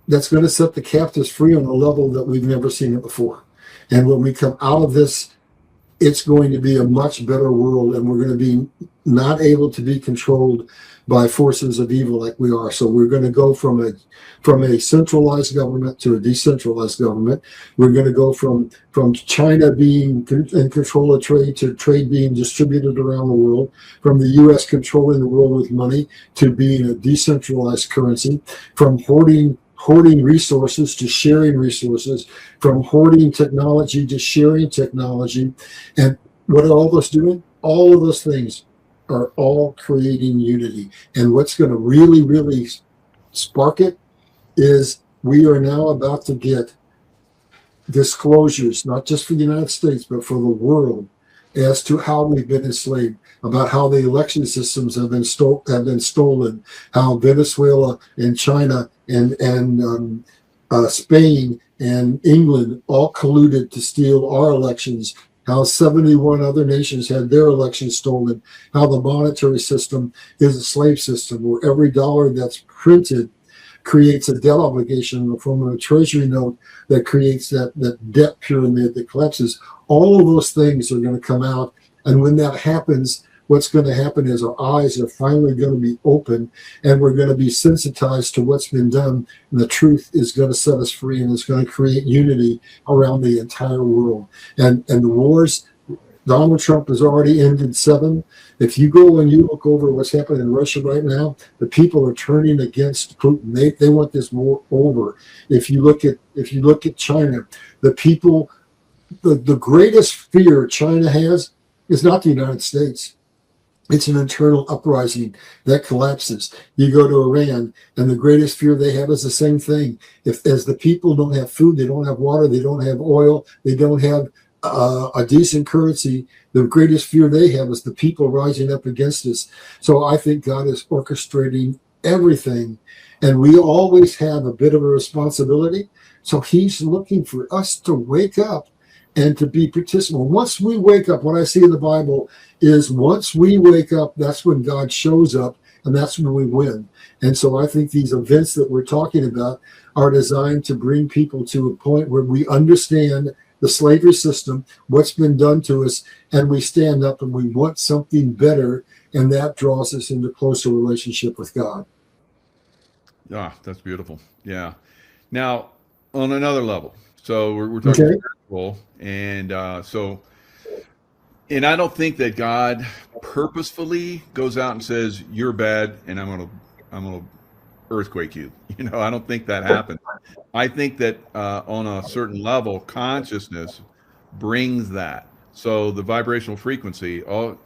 that's going to set the captives free on a level that we've never seen it before. And when we come out of this, it's going to be a much better world, and we're going to be not able to be controlled by forces of evil like we are. So we're going to go from a centralized government to a decentralized government. We're going to go from China being in control of trade to trade being distributed around the world, from the U.S. controlling the world with money to being a decentralized currency, from hoarding resources to sharing resources, from hoarding technology to sharing technology. And what are all those doing? All of those things are all creating unity. And what's going to really, really spark it is we are now about to get disclosures, not just for the United States, but for the world, as to how we've been enslaved, about how the election systems have been stolen, how Venezuela and China and Spain and England all colluded to steal our elections, how 71 other nations had their elections stolen, how the monetary system is a slave system where every dollar that's printed creates a debt obligation in the form of a treasury note that creates that debt pyramid that collapses. All of those things are going to come out. And when that happens, what's going to happen is our eyes are finally going to be open, and we're going to be sensitized to what's been done. And the truth is going to set us free, and it's going to create unity around the entire world. And the wars, Donald Trump has already ended 7. If you go and you look over what's happening in Russia right now, the people are turning against Putin. They want this war over. If you look at China, the people, the greatest fear China has is not the United States. It's an internal uprising that collapses. You go to Iran, and the greatest fear they have is the same thing. As the people don't have food, they don't have water, they don't have oil, they don't have a decent currency, the greatest fear they have is the people rising up against us. So I think God is orchestrating everything, and we always have a bit of a responsibility. So he's looking for us to wake up and to be participants. Once we wake up, what I see in the Bible is once we wake up, that's when God shows up, and that's when we win. And so I think these events that we're talking about are designed to bring people to a point where we understand the slavery system, what's been done to us, and we stand up and we want something better, and that draws us into closer relationship with God. Ah, that's beautiful. Yeah. Now, on another level, so we're talking Okay. spiritual, and and I don't think that God purposefully goes out and says you're bad, and I'm gonna earthquake you. I don't think that happens. I think that on a certain level, consciousness brings that. So the vibrational frequency, all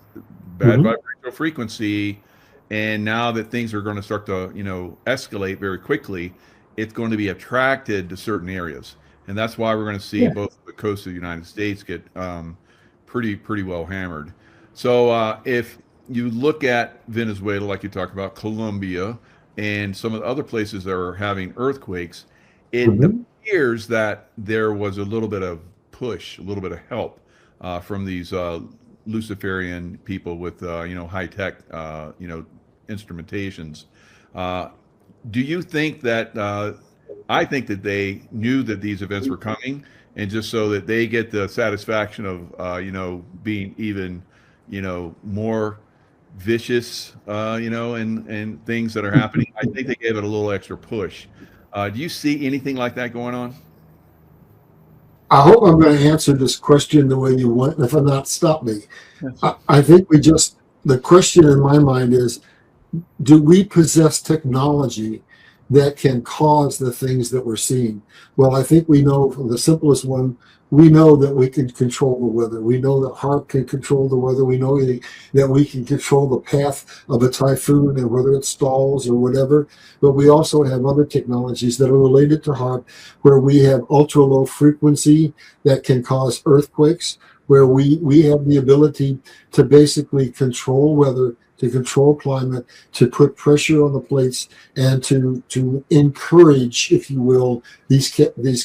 bad Mm-hmm. vibrational frequency, and now that things are going to start to, escalate very quickly, it's going to be attracted to certain areas, and that's why we're going to see Yeah. both the coast of the United States get pretty well hammered. So if you look at Venezuela, like you talked about, Colombia, and some of the other places that are having earthquakes, it Mm-hmm. appears that there was a little bit of push, a little bit of help from these Luciferian people with high tech instrumentations. Uh, do you think that? I think that they knew that these events were coming, and just so that they get the satisfaction of being even more vicious, and things that are happening. I think they gave it a little extra push. Do you see anything like that going on? I hope I'm going to answer this question the way you want. If I'm not, stop me. Yes. I think the question in my mind is, do we possess technology that can cause the things that we're seeing? Well, I think we know from the simplest one, we know that we can control the weather. We know that HARP can control the weather. We know that we can control the path of a typhoon and whether it stalls or whatever. But we also have other technologies that are related to HARP, where we have ultra low frequency that can cause earthquakes, where we have the ability to basically control weather, to control climate, to put pressure on the plates, and to encourage, if you will, these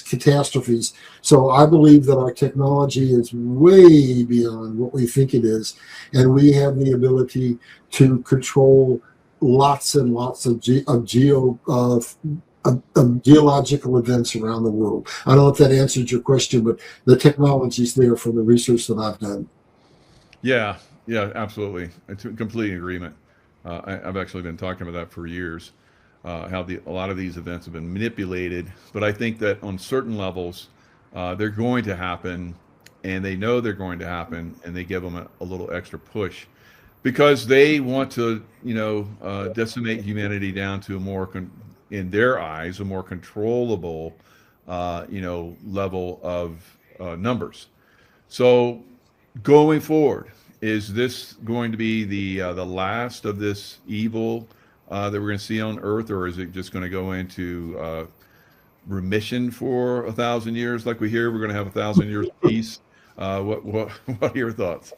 catastrophes. So I believe that our technology is way beyond what we think it is, and we have the ability to control lots and lots of geological events around the world. I don't know if that answered your question, but the technology's there from the research that I've done. Yeah, yeah, absolutely. It's completely in agreement. I've actually been talking about that for years, how a lot of these events have been manipulated. But I think that on certain levels, they're going to happen, and they know they're going to happen, and they give them a little extra push because they want to, decimate humanity down to a more, in their eyes, a more controllable, level of numbers. So going forward, is this going to be the last of this evil that we're going to see on Earth, or is it just going to go into remission for 1,000 years, like we hear we're going to have 1,000 years of peace? What are your thoughts?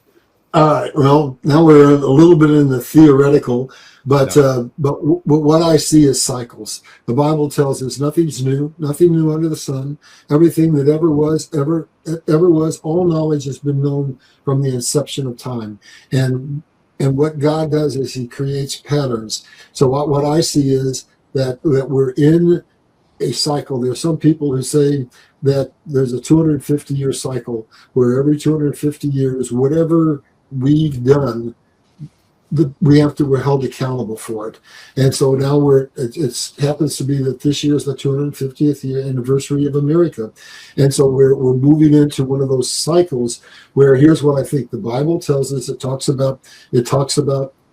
Well, now we're a little bit in the theoretical, but what I see is cycles. The Bible tells us nothing new under the sun. Everything that ever was, all knowledge has been known from the inception of time. And what God does is He creates patterns. So what I see is that we're in a cycle. There are some people who say that there's a 250-year cycle where every 250 years, whatever we've done, we're held accountable for it. And so now it happens to be that this year is the 250th year anniversary of America. And so we're moving into one of those cycles where, here's what I think the Bible tells us. It talks about,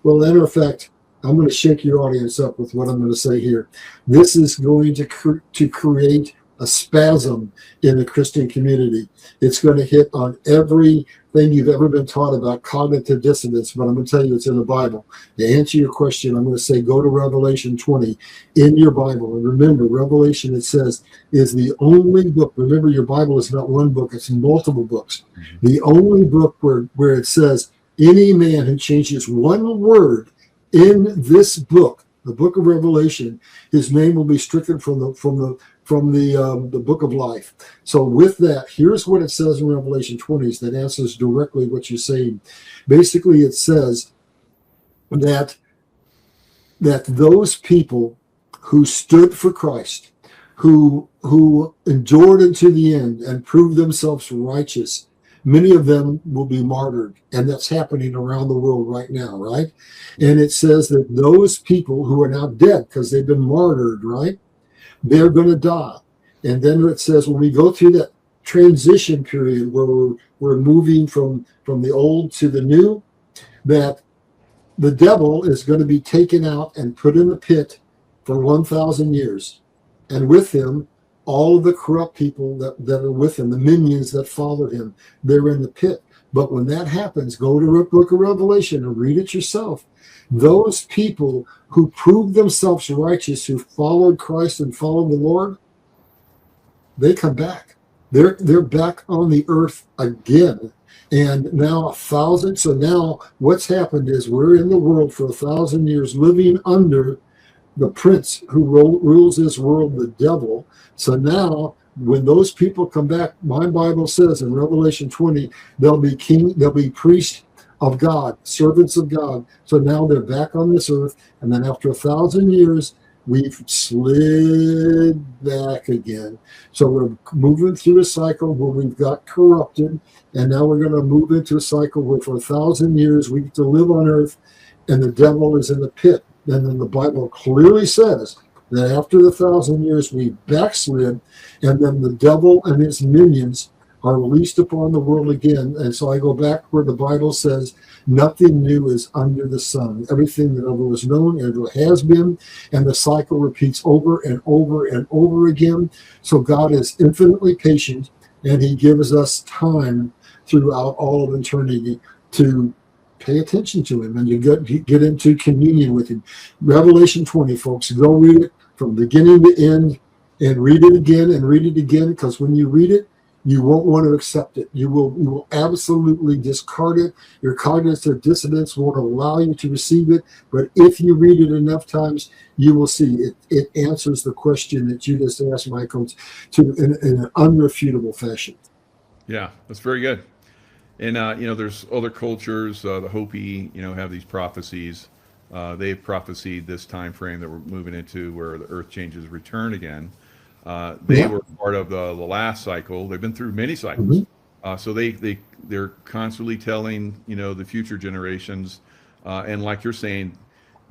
well, matter of fact, I'm going to shake your audience up with what I'm going to say here. This is going to create a spasm in the Christian community. It's going to hit on everything you've ever been taught about cognitive dissonance, but I'm going to tell you it's in the Bible. To answer your question, I'm going to say go to Revelation 20 in your Bible. And remember, Revelation, it says, is the only book. Remember, your Bible is not one book, it's multiple books. Mm-hmm. The only book where it says any man who changes one word in this book, the book of Revelation, his name will be stricken from the book of life. So with that, here's what it says in Revelation 20 that answers directly what you're saying. Basically, it says that those people who stood for Christ, who endured unto the end and proved themselves righteous, many of them will be martyred, and that's happening around the world right now, right? And it says that those people who are now dead because they've been martyred, right? They're going to die. And then it says when we go through that transition period where we're moving from the old to the new, that the devil is going to be taken out and put in the pit for 1,000 years. And with him, all of the corrupt people that are with him, the minions that followed him, they're in the pit. But when that happens, go to the book of Revelation and read it yourself. Those people who proved themselves righteous, who followed Christ and followed the Lord, they come back. They're back on the earth again. And now 1,000. So now what's happened is we're in the world for 1,000 years living under the prince who rules this world, the devil. So now when those people come back, my Bible says in Revelation 20, they'll be priests of God, servants of God. So now they're back on this earth. And then after 1,000 years, we've slid back again. So we're moving through a cycle where we've got corrupted. And now we're going to move into a cycle where for 1,000 years we get to live on earth and the devil is in the pit. And then the Bible clearly says that after the 1,000 years we backslid, and then the devil and his minions are released upon the world again. And so I go back where the Bible says, nothing new is under the sun. Everything that ever was known, ever has been, and the cycle repeats over and over and over again. So God is infinitely patient, and he gives us time throughout all of eternity to pay attention to him and you get into communion with him. Revelation 20, folks, go read it from beginning to end and read it again, because when you read it, you won't want to accept it. You will absolutely discard it. Your cognitive dissonance won't allow you to receive it. But if you read it enough times, you will see it answers the question that you just asked, Michael, in an unrefutable fashion. Yeah, that's very good. And there's other cultures. The Hopi, have these prophecies. They've prophesied this time frame that we're moving into, where the Earth changes return again. They were part of the last cycle. They've been through many cycles. So they're constantly telling the future generations, and like you're saying,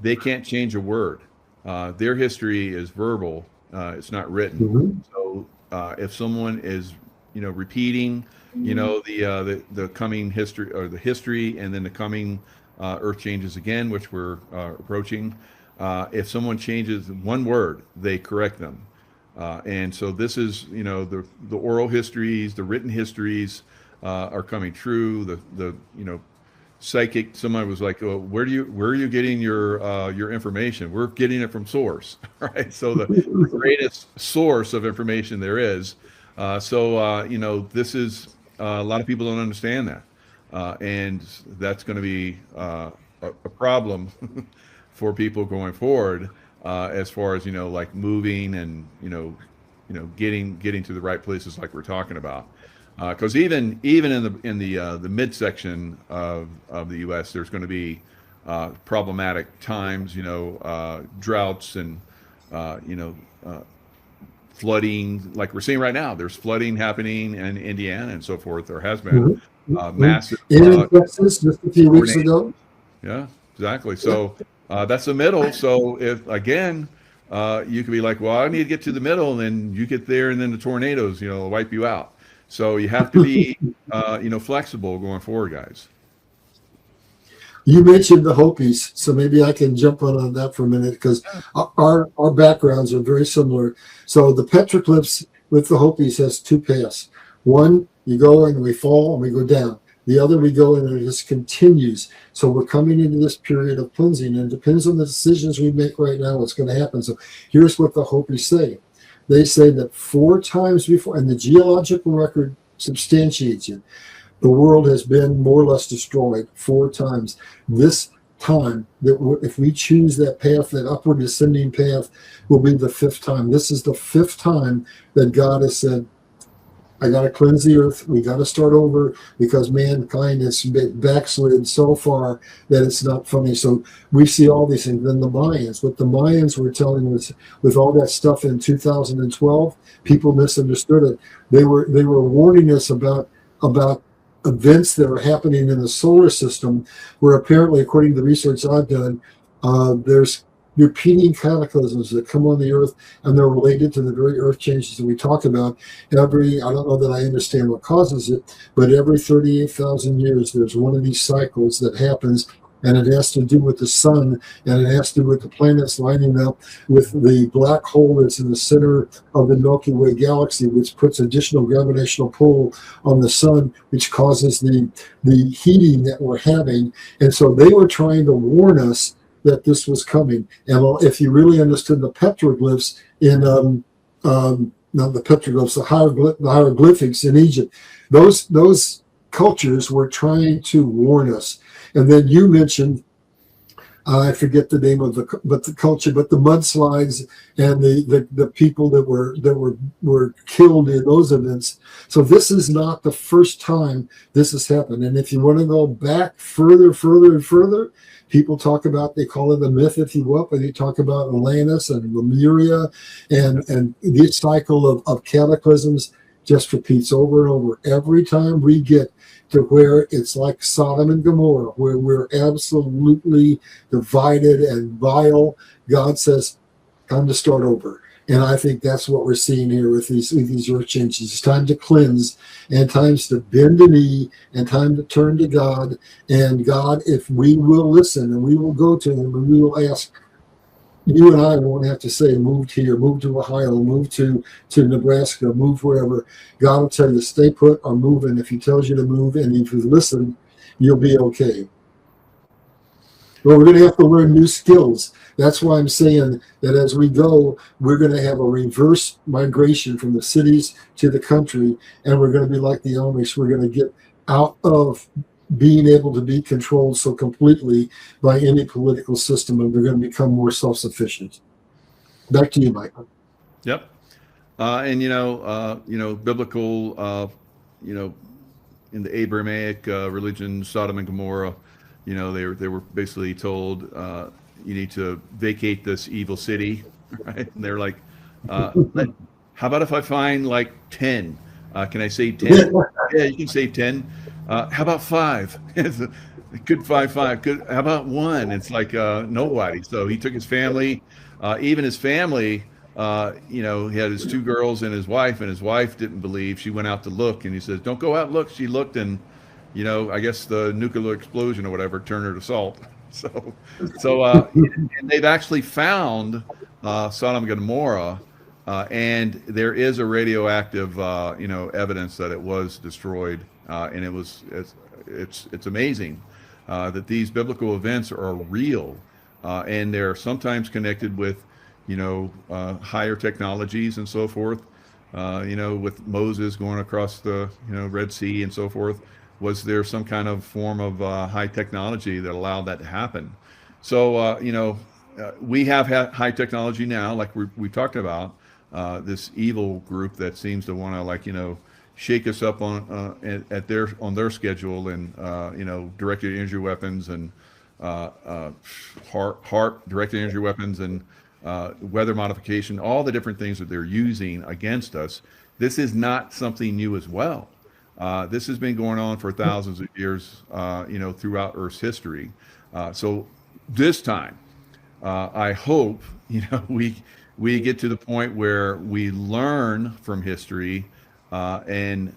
they can't change a word. Their history is verbal. It's not written. So if someone is repeating the coming history, or the history, and then the coming Earth changes again, which we're approaching. If someone changes one word, they correct them. And so this is, the oral histories, the written histories are coming true. The psychic. Somebody was like, "Oh, where are you getting your information?" We're getting it from source, right? So the greatest source of information there is. This is a lot of people don't understand that, and that's going to be a problem for people going forward. As far as like moving and getting to the right places, like we're talking about, because even in the midsection of the U.S., there's going to be problematic times, droughts and flooding, like we're seeing right now. There's flooding happening in Indiana and so forth. There has been massive in Texas just a few weeks ago. Yeah, exactly. So. That's the middle. So if again, you could be like, well, I need to get to the middle, and then you get there, and then the tornadoes, wipe you out. So you have to be, flexible going forward, guys. You mentioned the Hopis, so maybe I can jump on that for a minute, because our backgrounds are very similar. So the petroglyphs with the Hopis has two paths. One, you go and we fall and we go down. The other, we go and it just continues. So we're coming into this period of cleansing, and it depends on the decisions we make right now what's going to happen. So here's what the Hopis say. They say that 4 times before, and the geological record substantiates it, the world has been more or less destroyed 4 times. This time, that if we choose that path, that upward descending path, will be the 5th time. This is the 5th time that God has said, I got to cleanse the earth. We got to start over, because mankind has backslid so far that it's not funny. So we see all these things. Then the Mayans, what the Mayans were telling us with all that stuff in 2012, people misunderstood it. They were warning us about events that are happening in the solar system, where apparently, according to the research I've done, there's repeating cataclysms that come on the earth, and they're related to the very earth changes that we talk about. I don't know that I understand what causes it, but every 38,000 years there's one of these cycles that happens, and it has to do with the sun, and it has to do with the planets lining up with the black hole that's in the center of the Milky Way galaxy, which puts additional gravitational pull on the sun, which causes the heating that we're having. And so they were trying to warn us that this was coming. And if you really understood the petroglyphs in not the petroglyphs, the hieroglyphics in Egypt, those cultures were trying to warn us. And then you mentioned, I forget the name of the culture, but the mudslides and the people that were killed in those events. So this is not the first time this has happened. And if you want to go back further, people talk about, they call it a myth, if you will, but they talk about Atlantis and Lemuria, and this cycle of cataclysms just repeats over and over. Every time we get to where it's like Sodom and Gomorrah, where we're absolutely divided and vile, God says, time to start over. And I think that's what we're seeing here with these earth changes. It's time to cleanse, and times to bend the knee, and time to turn to God. And God, if we will listen and we will go to him and we will ask, you and I won't have to say, move here, move to Ohio, move to Nebraska, move wherever. God will tell you, stay put or move. And if he tells you to move, and if you listen, you'll be okay. But we're going to have to learn new skills. That's why I'm saying that as we go, we're going to have a reverse migration from the cities to the country, and we're going to be like the Amish. We're going to get out of being able to be controlled so completely by any political system, and we're going to become more self-sufficient. Back to you, Michael. Yep. And biblical, in the Abrahamic religion, Sodom and Gomorrah, they were basically told, you need to vacate this evil city, right? And they're like, how about if I find like 10? Can I save 10? Yeah, you can save 10. How about 5? Could find 5. How about 1? It's like nobody. So he took his family, even his family. He had his 2 girls and his wife didn't believe. She went out to look, and he says, "Don't go out and look." She looked, and I guess the nuclear explosion or whatever turned her to salt. So and they've actually found Sodom and Gomorrah, and there is a radioactive, evidence that it was destroyed, and it's amazing that these biblical events are real, and they're sometimes connected with, higher technologies and so forth. With Moses going across the, Red Sea and so forth. Was there some kind of form of high technology that allowed that to happen? So, we have high technology now, like we talked about, this evil group that seems to want to, shake us up on their schedule, and directed energy weapons and HARP directed energy weapons and weather modification, all the different things that they're using against us. This is not something new as well. This has been going on for thousands of years, throughout Earth's history. So this time, I hope, we get to the point where we learn from history, and,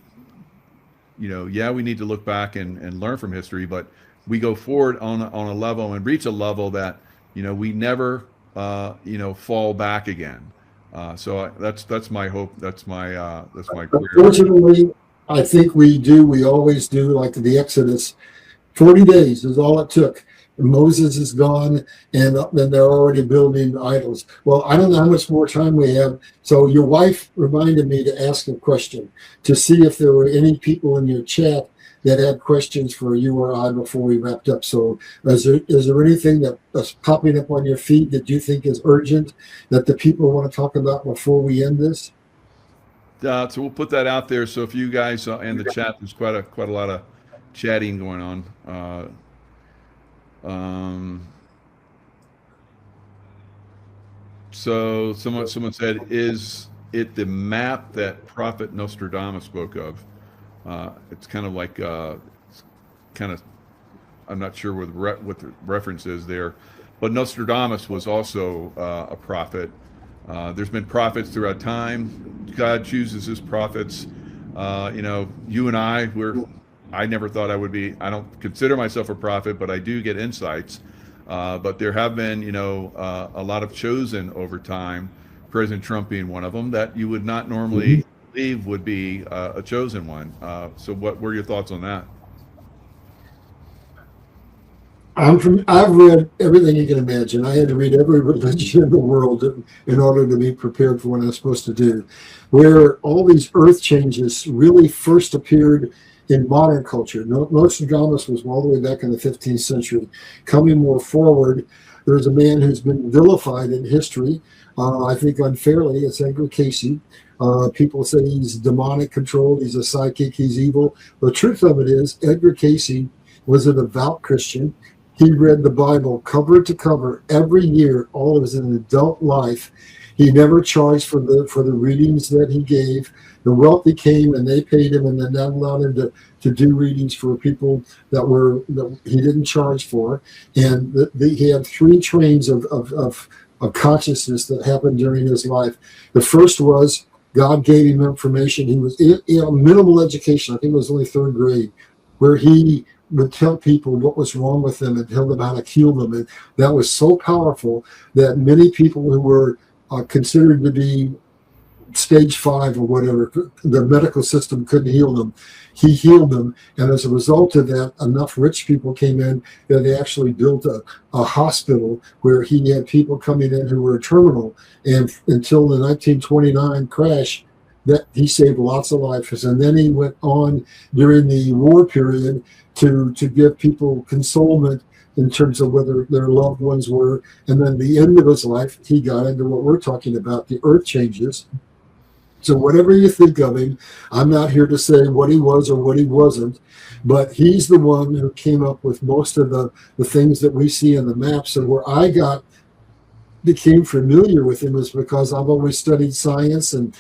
we need to look back and learn from history, but we go forward on a level and reach a level that, we never, fall back again. So that's my hope. That's my prayer. Unfortunately, I think we always do, like the Exodus. 40 days is all it took. Moses is gone, and then they're already building idols. Well, I don't know how much more time we have. So your wife reminded me to ask a question to see if there were any people in your chat that had questions for you or I before we wrapped up. So is there anything that's popping up on your feed that you think is urgent that the people want to talk about before we end this? So we'll put that out there. So if you guys in the chat, there's quite a lot of chatting going on. So someone said, is it the map that Prophet Nostradamus spoke of? It's kind of like, I'm not sure what the reference is there, but Nostradamus was also a prophet. There's been prophets throughout time. God chooses his prophets. You and I never thought I don't consider myself a prophet, but I do get insights. But there have been, a lot of chosen over time, President Trump being one of them, that you would not normally believe would be a chosen one. So what were your thoughts on that? I've read everything you can imagine. I had to read every religion in the world in order to be prepared for what I was supposed to do. Where all these earth changes really first appeared in modern culture. Nostradamus was all the way back in the 15th century. Coming more forward, there's a man who's been vilified in history, I think unfairly. It's Edgar Cayce. People say he's demonic controlled, he's a psychic, he's evil. The truth of it is, Edgar Cayce was a devout Christian. He read the Bible cover to cover every year, all of his adult life. He never charged for the readings that he gave. The wealthy came and they paid him, and then that allowed him to do readings for people that he didn't charge for. And he had 3 trains of of consciousness that happened during his life. The first was God gave him information. He was in minimal education. I think it was only third grade, where he would tell people what was wrong with them and tell them how to heal them. And that was so powerful that many people who were considered to be stage 5 or whatever, the medical system couldn't heal them. He healed them, and as a result of that, enough rich people came in that they actually built a hospital where he had people coming in who were terminal. And until the 1929 crash, that he saved lots of lives. And then he went on during the war period to give people consolement in terms of whether their loved ones were. And then the end of his life, he got into what we're talking about, the earth changes. So whatever you think of him, I'm not here to say what he was or what he wasn't, but he's the one who came up with most of the things that we see in the maps. And where I became familiar with him is because I've always studied science and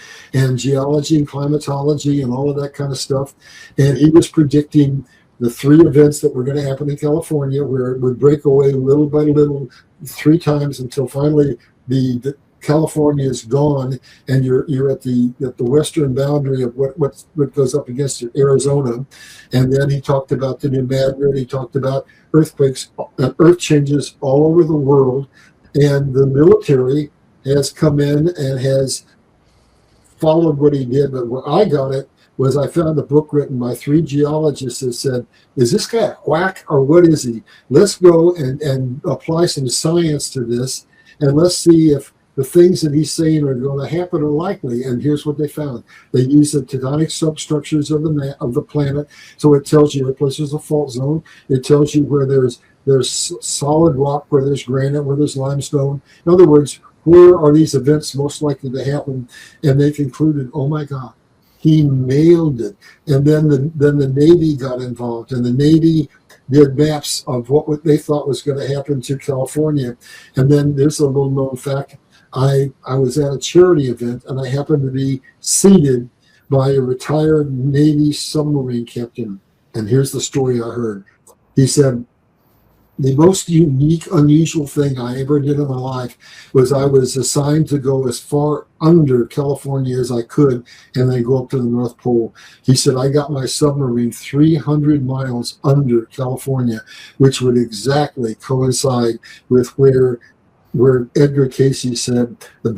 geology and climatology and all of that kind of stuff. And he was predicting the 3 events that were going to happen in California, where it would break away little by little 3 times until finally the California is gone, and you're at the western boundary of what goes up against Arizona. And then he talked about the New Madrid. He talked about earthquakes, earth changes all over the world, and the military has come in and has followed what he did. But where I got it was I found a book written by 3 geologists that said, is this guy a quack or what is he? Let's go and apply some science to this, and let's see if the things that he's saying are going to happen are likely. And here's what they found. They use the tectonic substructures of the planet. So it tells you where there's a fault zone. It tells you where there's solid rock, where there's granite, where there's limestone. In other words, where are these events most likely to happen? And they concluded, oh my God, he nailed it. And then the Navy got involved, and the Navy did maps of what they thought was going to happen to California. And then there's a little known fact. I was at a charity event, and I happened to be seated by a retired Navy submarine captain. And here's the story I heard. He said, the most unique, unusual thing I ever did in my life was I was assigned to go as far under California as I could and then go up to the North Pole. He said, I got my submarine 300 miles under California, which would exactly coincide with where Edgar Casey said the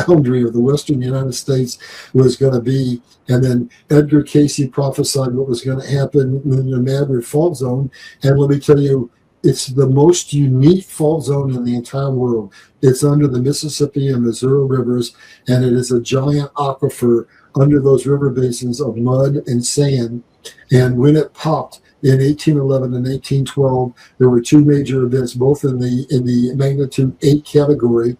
boundary of the western United States was going to be. And then Edgar Casey prophesied what was going to happen in the Madrid fault zone. And let me tell you, it's the most unique fault zone in the entire world. It's under the Mississippi and Missouri rivers, and it is a giant aquifer under those river basins of mud and sand. And when it popped, in 1811 and 1812, there were 2 major events, both in the magnitude 8 category.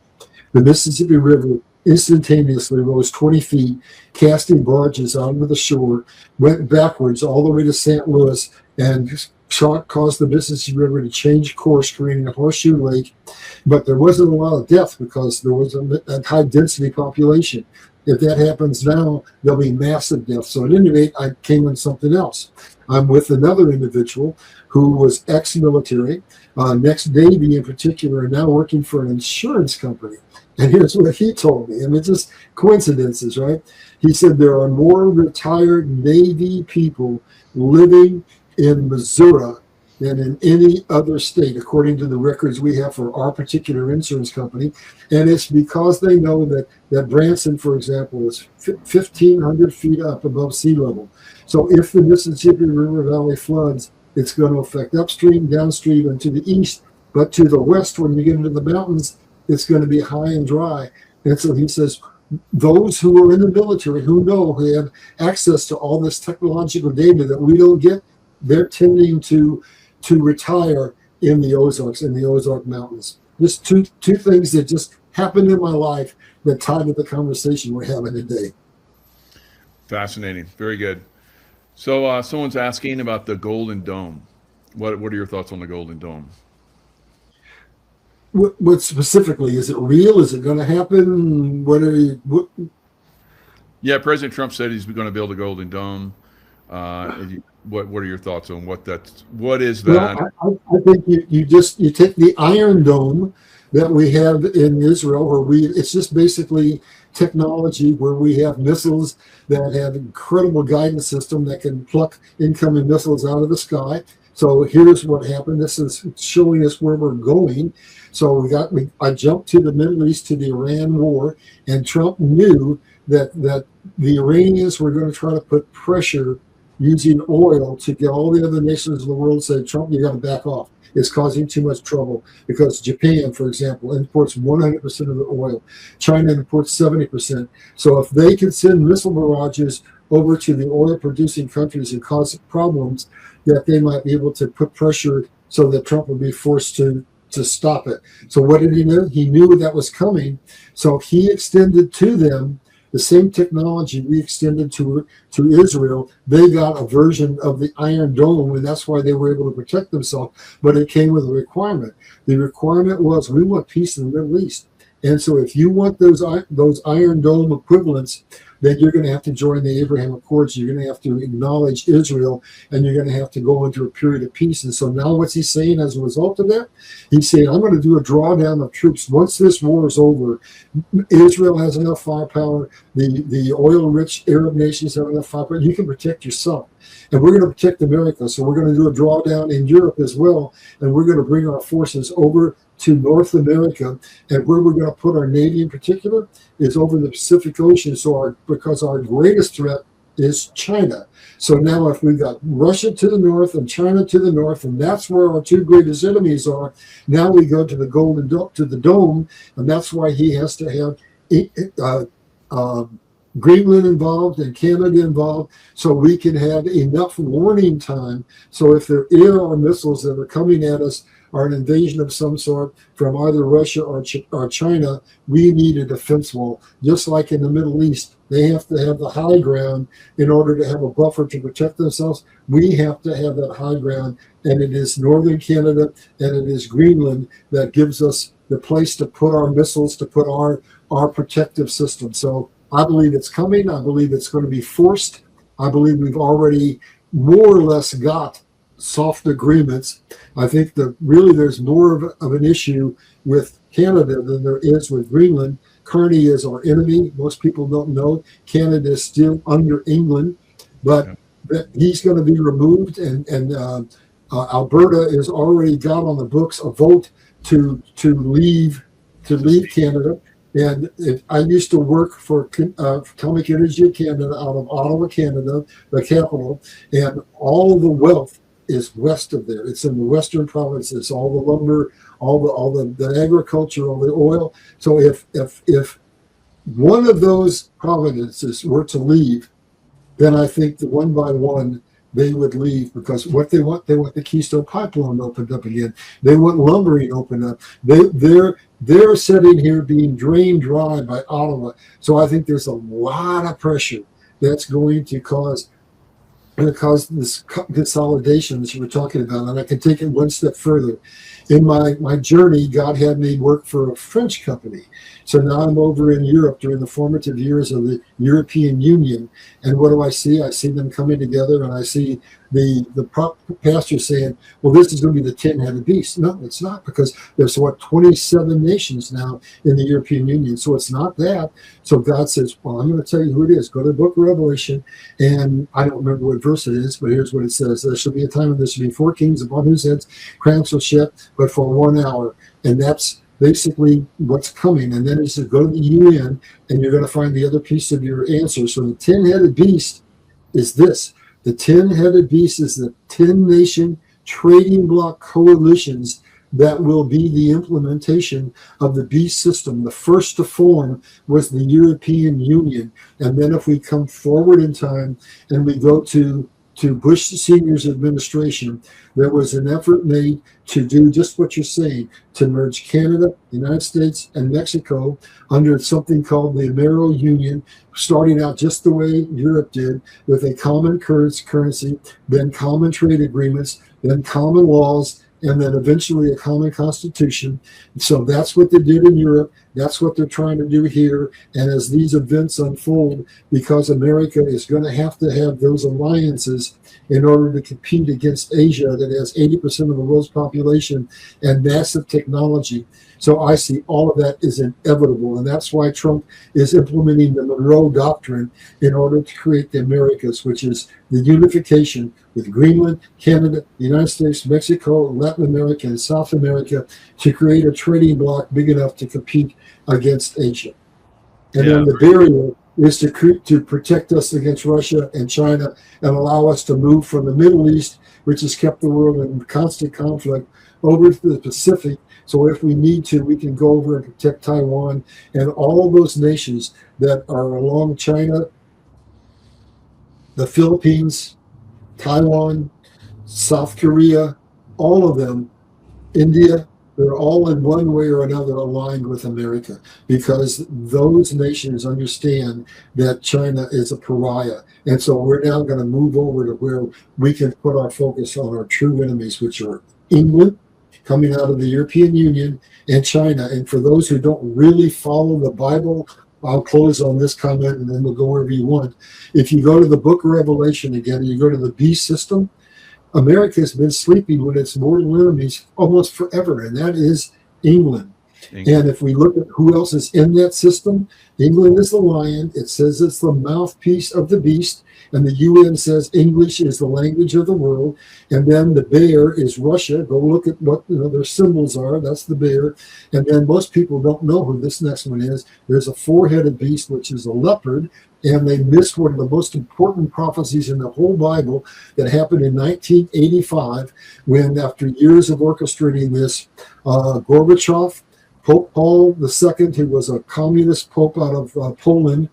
The Mississippi River instantaneously rose 20 feet, casting barges onto the shore, went backwards all the way to St. Louis, and caused the Mississippi River to change course, creating a horseshoe lake. But there wasn't a lot of death because there was a high density population. If that happens now, there'll be massive death. So at any rate, I came on something else. I'm with another individual who was ex-military, ex-Navy in particular, and now working for an insurance company. And here's what he told me. I mean, it's just coincidences, right? He said there are more retired Navy people living in Missouri than in any other state, according to the records we have for our particular insurance company. And it's because they know that Branson, for example, is 1,500 feet up above sea level. So if the Mississippi River Valley floods, it's going to affect upstream, downstream, and to the east. But to the west, when you get into the mountains, it's going to be high and dry. And so he says, those who are in the military, who have access to all this technological data that we don't get, they're tending to retire in the Ozarks, in the Ozark Mountains. Just two things that just happened in my life that tied to the conversation we're having today. Fascinating. Very good. So someone's asking about the Golden Dome. What are your thoughts on the Golden Dome? What specifically? Is it real? Is it going to happen? Yeah, President Trump said he's going to build a Golden Dome. What are your thoughts on what is that? Well, I think you take the Iron Dome, that we have in Israel, it's just basically technology where we have missiles that have incredible guidance system that can pluck incoming missiles out of the sky. So here's what happened. This is showing us where we're going. So I jumped to the Middle East to the Iran war, and Trump knew that the Iranians were going to try to put pressure using oil to get all the other nations of the world to say, Trump, you got to back off. It's causing too much trouble, because Japan, for example, imports 100% of the oil. China imports 70%. So if they can send missile barrages over to the oil-producing countries and cause problems, that they might be able to put pressure so that Trump would be forced to stop it. So what did he know? He knew that was coming. So he extended to them the same technology we extended to Israel. They got a version of the Iron Dome, and that's why they were able to protect themselves. But it came with a requirement. The requirement was, we want peace in the Middle East. And so if you want those Iron Dome equivalents, then you're going to have to join the Abraham Accords. You're going to have to acknowledge Israel, and you're going to have to go into a period of peace. And so now what's he saying as a result of that? He's saying, I'm going to do a drawdown of troops. Once this war is over, Israel has enough firepower. The oil-rich Arab nations have enough firepower. You can protect yourself. And we're going to protect America. So we're going to do a drawdown in Europe as well. And we're going to bring our forces over to North America. And where we're going to put our Navy in particular is over the Pacific Ocean. So because our greatest threat is China. So now if we've got Russia to the north and China to the north, and that's where our two greatest enemies are, now we go to the Golden Dome, to the Dome, and that's why he has to have Greenland involved and Canada involved, so we can have enough warning time. So if there are missiles that are coming at us, or an invasion of some sort from either Russia or China, we need a defense wall. Just like in the Middle East, they have to have the high ground in order to have a buffer to protect themselves. We have to have that high ground, and it is northern Canada and it is Greenland that gives us the place to put our missiles, to put our protective system. So I believe it's coming. I believe it's going to be forced. I believe we've already more or less got soft agreements. I think that really there's more of an issue with Canada than there is with Greenland. Carney is our enemy. Most people don't know Canada is still under England, but he's going to be removed, and Alberta has already got on the books a vote to leave Canada. And I used to work for Atomic Energy of Canada out of Ottawa, Canada, the capital, and all the wealth is west of there. It's in the western provinces, all the lumber, all the agriculture, all the oil. So if one of those provinces were to leave, then I think that one by one they would leave, because what they want the Keystone Pipeline opened up again. They want lumbering opened up. They're sitting here being drained dry by Ottawa. So I think there's a lot of pressure that's going to cause this consolidation that you were talking about. And I can take it one step further. In my journey, God had me work for a French company. So now I'm over in Europe during the formative years of the European Union. And what do I see? I see them coming together, and I see the pastor saying, well, this is going to be the 10-headed beast. No, it's not, because there's 27 nations now in the European Union. So it's not that. So God says, well, I'm going to tell you who it is. Go to the book of Revelation. And I don't remember what verse it is, but here's what it says. There shall be a time when there shall be 4 kings upon whose heads crowns shall shed, but for 1 hour. And that's basically what's coming. And then he says, go to the UN, and you're going to find the other piece of your answer. So the 10-headed beast is this. The 10-headed beast is the 10-nation trading bloc coalitions that will be the implementation of the beast system. The first to form was the European Union. And then if we come forward in time and we go to Bush Senior's administration, there was an effort made to do just what you're saying, to merge Canada, the United States, and Mexico under something called the Amero Union, starting out just the way Europe did, with a common currency, then common trade agreements, then common laws, and then eventually a common constitution. So that's what they did in Europe. That's what they're trying to do here. And as these events unfold, because America is going to have those alliances in order to compete against Asia that has 80% of the world's population and massive technology. So I see all of that is inevitable. And that's why Trump is implementing the Monroe Doctrine in order to create the Americas, which is the unification with Greenland, Canada, the United States, Mexico, Latin America, and South America to create a trading bloc big enough to compete against Asia. And then the barrier is to protect us against Russia and China and allow us to move from the Middle East, which has kept the world in constant conflict, over to the Pacific. So if we need to, we can go over and protect Taiwan and all those nations that are along China, the Philippines, Taiwan, South Korea, all of them, India, they're all in one way or another aligned with America because those nations understand that China is a pariah. And so we're now going to move over to where we can put our focus on our true enemies, which are England, coming out of the European Union, and China. And for those who don't really follow the Bible, I'll close on this comment and then we'll go wherever you want. If you go to the book of Revelation again, you go to the beast system, America has been sleeping with its mortal enemies almost forever, and that is England. And if we look at who else is in that system, England is the lion. It says it's the mouthpiece of the beast. And the UN says English is the language of the world. And then the bear is Russia. Go look at what their symbols are. That's the bear. And then most people don't know who this next one is. There's a four-headed beast, which is a leopard. And they missed one of the most important prophecies in the whole Bible that happened in 1985 when, after years of orchestrating this, Gorbachev, Pope Paul II, who was a communist pope out of Poland,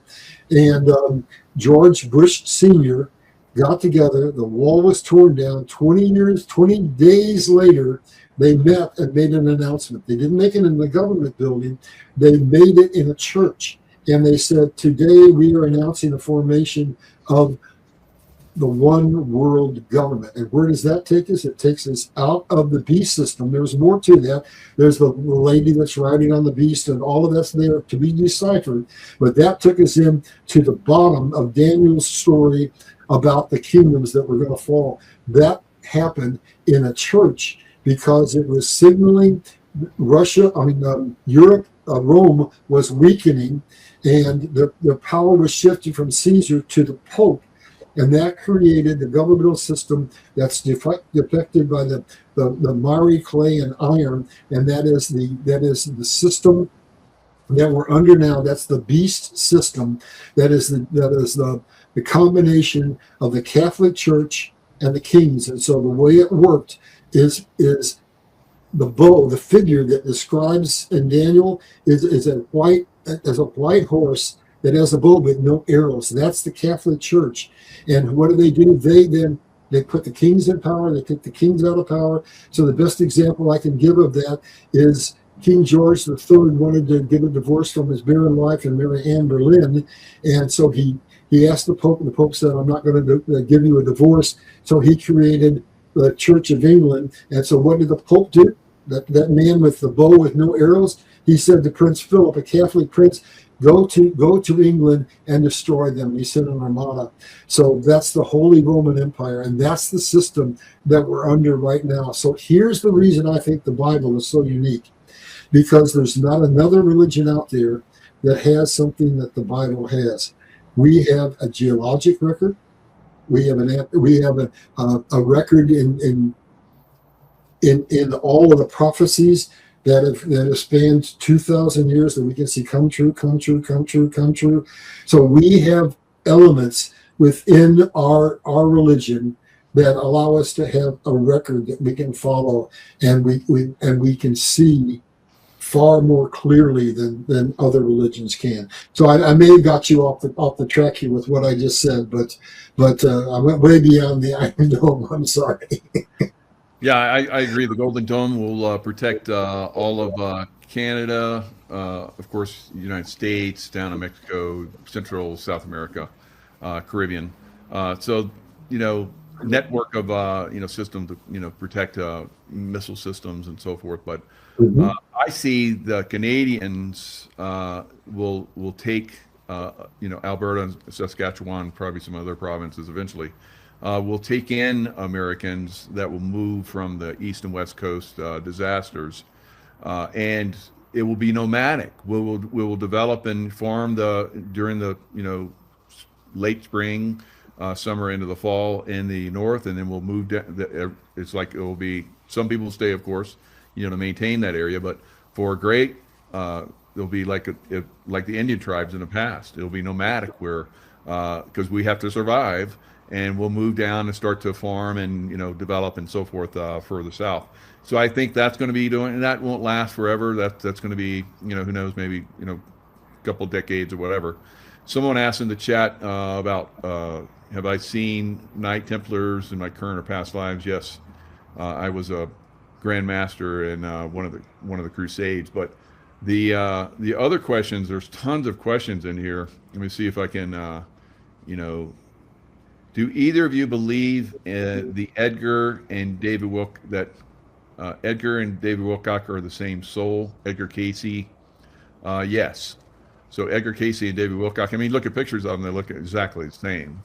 and George Bush Sr. got together. The wall was torn down. 20 days later, they met and made an announcement. They didn't make it in the government building. They made it in a church. And they said, today we are announcing the formation of the one world government. And where does that take us? It takes us out of the beast system. There's more to that. There's the lady that's riding on the beast, and all of that's there to be deciphered. But that took us in to the bottom of Daniel's story about the kingdoms that were going to fall. That happened in a church because it was signaling Europe, Rome was weakening, and their power was shifting from Caesar to the Pope. And that created the governmental system that's depicted by the miry clay and iron, and that is the system that we're under now. That's the beast system. That is the combination of the Catholic Church and the kings. And so the way it worked is the bow, the figure that describes in Daniel is a white horse that has a bow but no arrows. That's the Catholic Church. And what do? They put the kings in power. They take the kings out of power. So the best example I can give of that is King George III wanted to get a divorce from his barren wife and marry Anne Boleyn. And so he asked the Pope, and the Pope said, I'm not going to give you a divorce. So he created the Church of England. And so what did the Pope do? That man with the bow with no arrows, he said to Prince Philip, a Catholic prince, go to England and destroy them. He sent an armada. So that's the Holy Roman Empire, and that's the system that we're under right now. So here's the reason I think the Bible is so unique, because there's not another religion out there that has something that the Bible has. We have a geologic record. We have a record in all of the prophecies that have spanned 2,000 years that we can see come true. So we have elements within our religion that allow us to have a record that we can follow, and we can see far more clearly than other religions can. So I may have got you off the track here with what I just said, but I went way beyond the Iron Dome. I'm sorry. Yeah, I agree. The Golden Dome will protect all of Canada, of course, the United States, down to Mexico, Central, South America, Caribbean. So, network of system to protect missile systems and so forth. But Mhm. I see the Canadians will take Alberta and Saskatchewan, probably some other provinces eventually. Will take in Americans that will move from the east and west coast disasters, and it will be nomadic. We will develop and farm during the late spring, summer into the fall in the north, and then we'll move down. It's like it will be. Some people stay, of course, to maintain that area, but for great, it'll be like the Indian tribes in the past. It'll be nomadic, where because we have to survive, and we'll move down and start to farm and develop and so forth further south. So I think that's going to be doing, and that won't last forever. That's going to be who knows, maybe couple decades or whatever. Someone asked in the chat about have I seen Knight Templars in my current or past lives? Yes, I was a Grand Master in one of the Crusades. But the other questions, there's tons of questions in here. Let me see if I can, you know, do either of you believe the Edgar and David Wilcock are the same soul? Edgar Casey, yes. So Edgar Casey and David Wilcock. I mean, look at pictures of them; they look exactly the same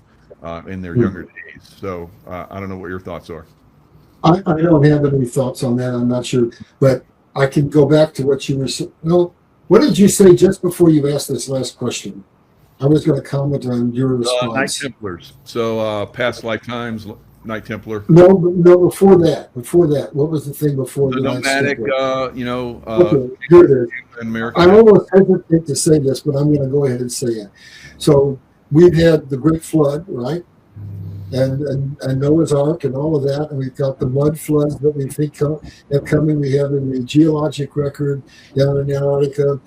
in their younger days. So I don't know what your thoughts are. I don't have any thoughts on that. I'm not sure, but I can go back to what you were saying. No, what did you say just before you asked this last question? I was going to comment on your Knight response. Templars. So past lifetimes, Knight Templar. No, no, before that. Before that, what was the thing before The the Knights nomadic, Templar? Okay, people good. in America. I almost hesitate to say this, but I'm going to go ahead and say it. So we've had the Great Flood, right? And Noah's Ark and all of that, and we've got the mud floods that we think have coming. We have in the geologic record down in Antarctica.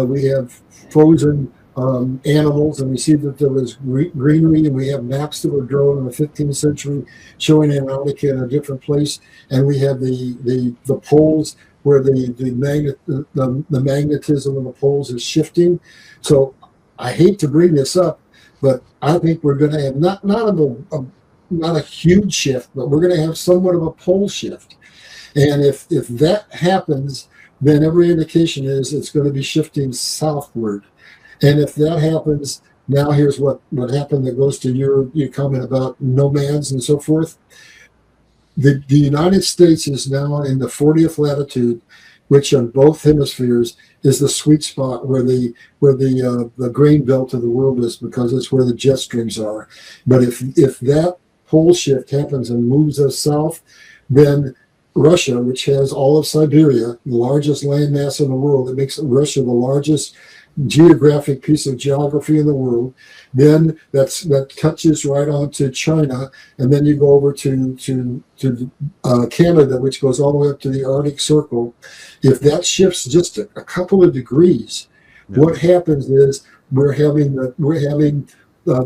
We have frozen animals, and we see that there was greenery, and we have maps that were drawn in the 15th century showing Antarctica in a different place, and we have the poles where the magnetism of the poles is shifting. So I hate to bring this up, but I think we're going to have not a huge shift, but we're going to have somewhat of a pole shift. And if that happens, then every indication is it's going to be shifting southward. And if that happens, now here's what happened that goes to your comment about nomads and so forth. The United States is now in the 40th latitude, which on both hemispheres is the sweet spot where the grain belt of the world is, because it's where the jet streams are. But if that pole shift happens and moves us south, then Russia, which has all of Siberia, the largest landmass in the world, that makes Russia the largest geographic piece of geography in the world, then that touches right on to China, and then you go over to Canada, which goes all the way up to the Arctic Circle. If that shifts just a couple of degrees, what happens is we're having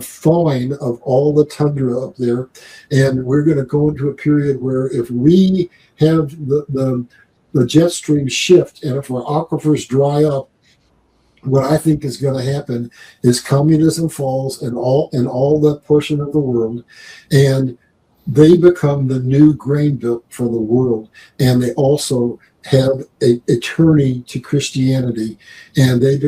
thawing of all the tundra up there, and we're going to go into a period where if we have the jet stream shift, and if our aquifers dry up, what I think is going to happen is communism falls in all that portion of the world, and they become the new grain belt for the world, and they also have a turning to Christianity, and they've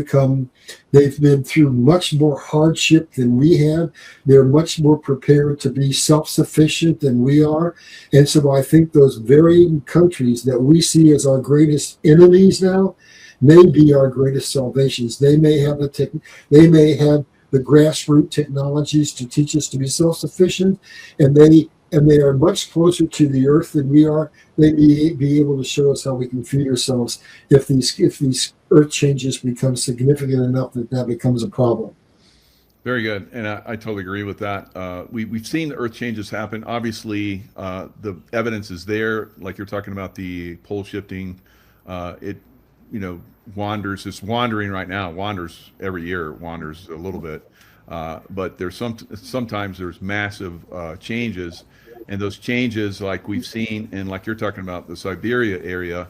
been through much more hardship than we have. They're much more prepared to be self-sufficient than we are, and so I think those very countries that we see as our greatest enemies now may be our greatest salvations. They may have the grassroots technologies to teach us to be self-sufficient, and they are much closer to the earth than we are. They may be able to show us how we can feed ourselves if these earth changes become significant enough that becomes a problem. Very good, and I totally agree with that. We've seen the earth changes happen. Obviously, the evidence is there. Like you're talking about the pole shifting, it wanders. It's wandering right now. Wanders every year. Wanders a little bit, but there's sometimes there's massive changes, and those changes, like we've seen, and like you're talking about the Siberia area,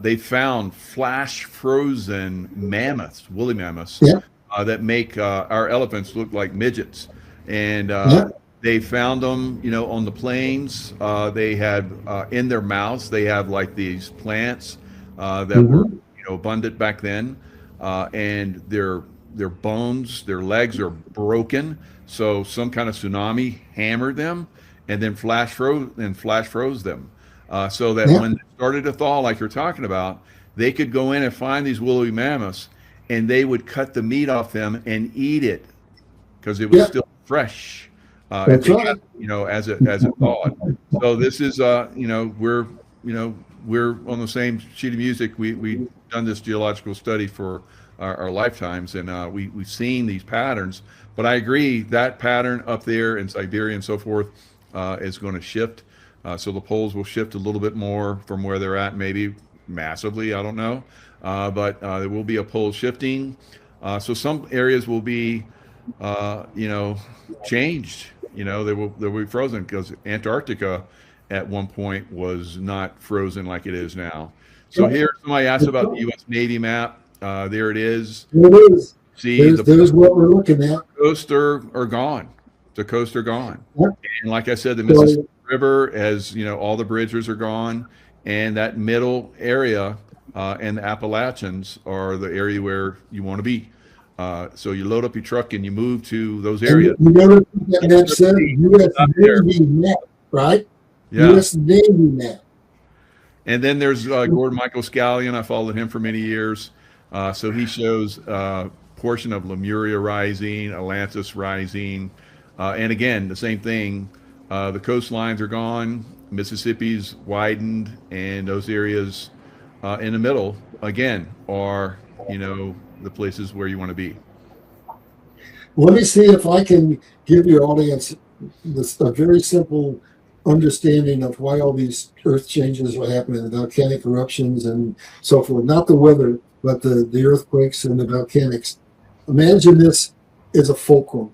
they found flash frozen mammoths, woolly mammoths, Yeah. that make our elephants look like midgets, and Yeah. They found them, on the plains. They had in their mouths. They have like these plants that were, Mhm. abundant back then, and their bones, their legs are broken. So some kind of tsunami hammered them, and then flash froze them, so that Yeah, when it started to thaw, like you're talking about, they could go in and find these woolly mammoths, and they would cut the meat off them and eat it because it was yeah, still fresh at that's the right. end, as it thawed. So this is, we're on the same sheet of music. We done this geological study for our lifetimes, and we've seen these patterns. But I agree that pattern up there in Siberia and so forth is going to shift. So the poles will shift a little bit more from where they're at, maybe massively. I don't know, but there will be a pole shifting. So some areas will be changed. They will be frozen because Antarctica at one point was not frozen like it is now. So Right. here, somebody asked That's about the right. U.S. Navy map. There it is. It is. See, There's what we're looking at. coasts are gone. The coasts are gone. Yep. And like I said, the Mississippi So River, as all the bridges are gone, and that middle area and the Appalachians are the area where you want to be. So you load up your truck and you move to those and areas. you notice that map says U.S. Up there. Navy map, right? Yeah. U.S. Navy map. And then there's Gordon Michael Scallion. I followed him for many years. So he shows portion of Lemuria rising, Atlantis rising. And again, the same thing. The coastlines are gone. Mississippi's widened, and those areas in the middle, again, are, the places where you want to be. Let me see if I can give your audience a very simple understanding of why all these earth changes are happening, the volcanic eruptions and so forth. Not the weather, but the earthquakes and the volcanics. Imagine this as a fulcrum.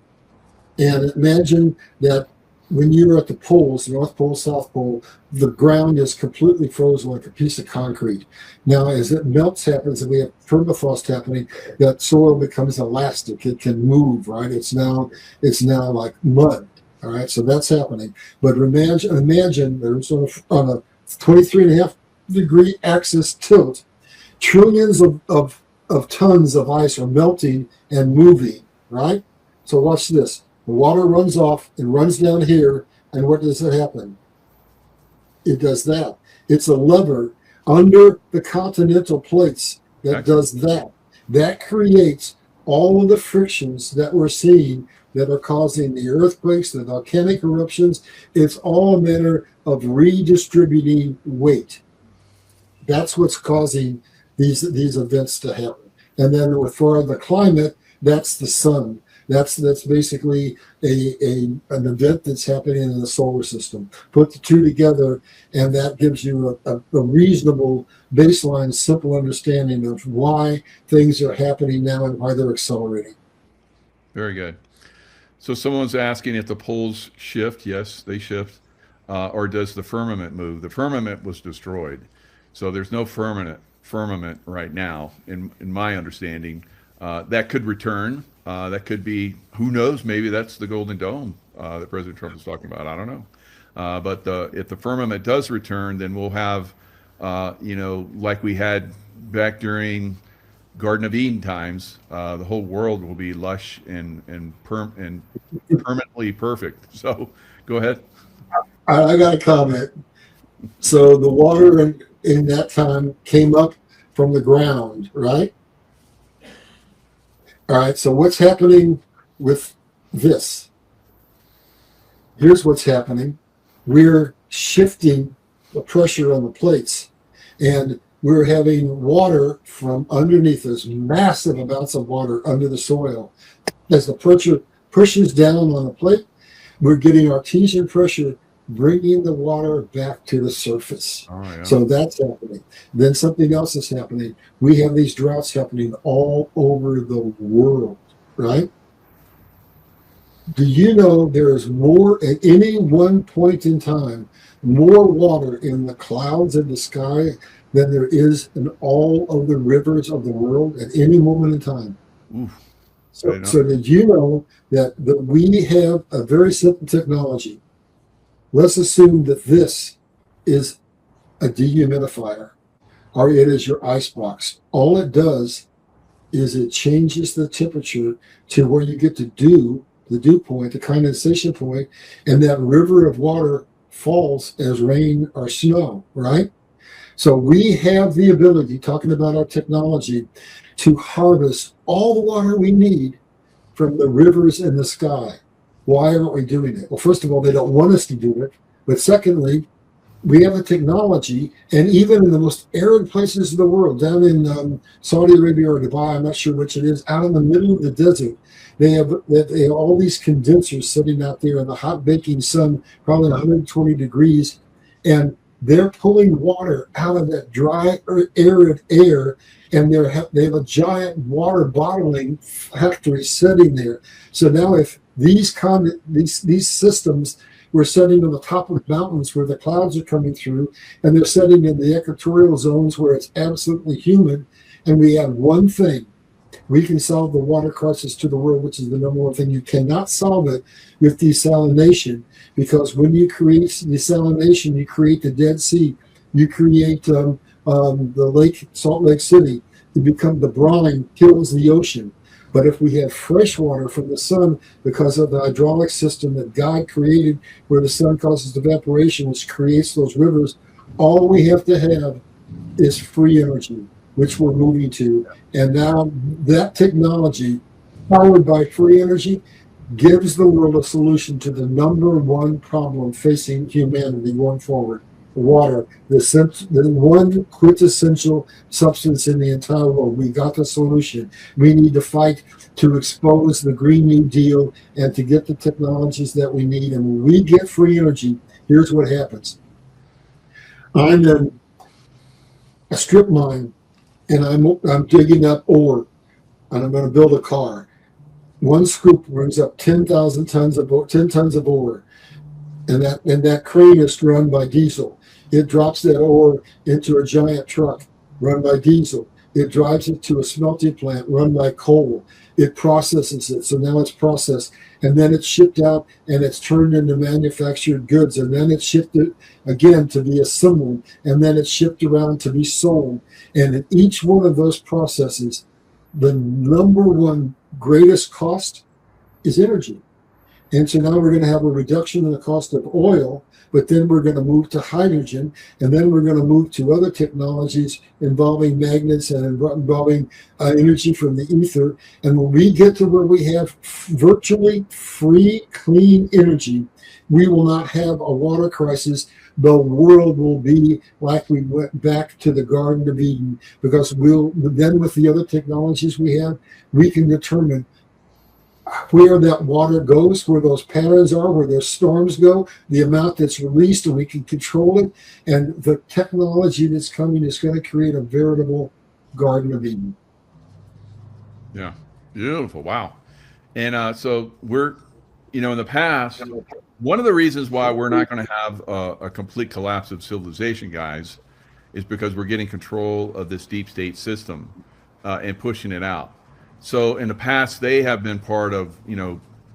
And imagine that when you're at the poles, North Pole, South Pole, the ground is completely frozen like a piece of concrete. Now, as it melts, happens, and we have permafrost happening, that soil becomes elastic. It can move, right? It's now like mud. All right, so that's happening. But imagine there's on a 23.5 degree axis tilt, trillions of tons of ice are melting and moving, right? So watch this. The water runs off and runs down here, and what does it happen? It does that. It's a lever under the continental plates that does that. That creates all of the frictions that we're seeing that are causing the earthquakes, the volcanic eruptions. It's all a matter of redistributing weight. That's what's causing these events to happen. And then for the climate, that's the sun. That's basically an event that's happening in the solar system. Put the two together, and that gives you a reasonable baseline, simple understanding of why things are happening now and why they're accelerating. Very good. So someone's asking if the poles shift. Yes, they shift. Or does the firmament move? The firmament was destroyed. So there's no firmament right now, in my understanding. That could return. That could be, who knows, maybe that's the Golden Dome that President Trump was talking about. I don't know. But if the firmament does return, then we'll have, like we had back during Garden of Eden times, the whole world will be lush and permanently perfect. So go ahead. I got a comment. So the water in that time came up from the ground, right? All right, so what's happening with this? Here's what's happening. We're shifting the pressure on the plates, and we're having water from underneath us, massive amounts of water under the soil. As the pressure pushes down on the plate, we're getting artesian pressure bringing the water back to the surface. Oh, yeah. So that's happening. Then something else is happening. We have these droughts happening all over the world, right? Do you know there is more at any one point in time, more water in the clouds in the sky than there is in all of the rivers of the world at any moment in time? Oof. So did you know that we have a very simple technology? Let's assume that this is a dehumidifier or it is your ice box. All it does is it changes the temperature to where you get to the dew point, the condensation point, and that river of water falls as rain or snow, right? So we have the ability, talking about our technology, to harvest all the water we need from the rivers in the sky. Why aren't we doing it? Well, first of all, they don't want us to do it. But secondly, we have the technology, and even in the most arid places of the world, down in Saudi Arabia or Dubai, I'm not sure which it is, out in the middle of the desert, they have all these condensers sitting out there in the hot baking sun, probably 120 degrees, and they're pulling water out of that dry, arid air, and they have a giant water bottling factory sitting there. So now, if these systems were setting on the top of mountains where the clouds are coming through, and they're setting in the equatorial zones where it's absolutely humid, and we have one thing. We can solve the water crisis to the world, which is the number one thing. You cannot solve it with desalination, because when you create desalination, you create the Dead Sea, you create the lake, Salt Lake City. The brine kills the ocean. But if we have fresh water from the sun, because of the hydraulic system that God created, where the sun causes evaporation, which creates those rivers, all we have to have is free energy, which we're moving to. And now that technology, powered by free energy, gives the world a solution to the number one problem facing humanity going forward: water, the one quintessential substance in the entire world. We got the solution. We need to fight to expose the Green New Deal and to get the technologies that we need. And when we get free energy, here's what happens. I'm in a strip mine, and I'm digging up ore, and I'm going to build a car. One scoop brings up 10,000 tons of 10 tons of ore, and that crane is run by diesel. It drops that ore into a giant truck run by diesel. It drives it to a smelting plant run by coal. It processes it. So now it's processed, and then it's shipped out, and it's turned into manufactured goods, and then it's shipped again to be assembled, and then it's shipped around to be sold. And in each one of those processes, the number one greatest cost is energy. And so now we're going to have a reduction in the cost of oil, but then we're going to move to hydrogen, and then we're going to move to other technologies involving magnets and involving energy from the ether. And when we get to where we have virtually free, clean energy, we will not have a water crisis. The world will be like we went back to the Garden of Eden, because then with the other technologies we have, we can determine where that water goes, where those patterns are, where those storms go, the amount that's released, and we can control it. And the technology that's coming is going to create a veritable Garden of Eden. Yeah, beautiful. Wow. And so we're, in the past, one of the reasons why we're not going to have a complete collapse of civilization, guys, is because we're getting control of this deep state system and pushing it out. So in the past, they have been part of,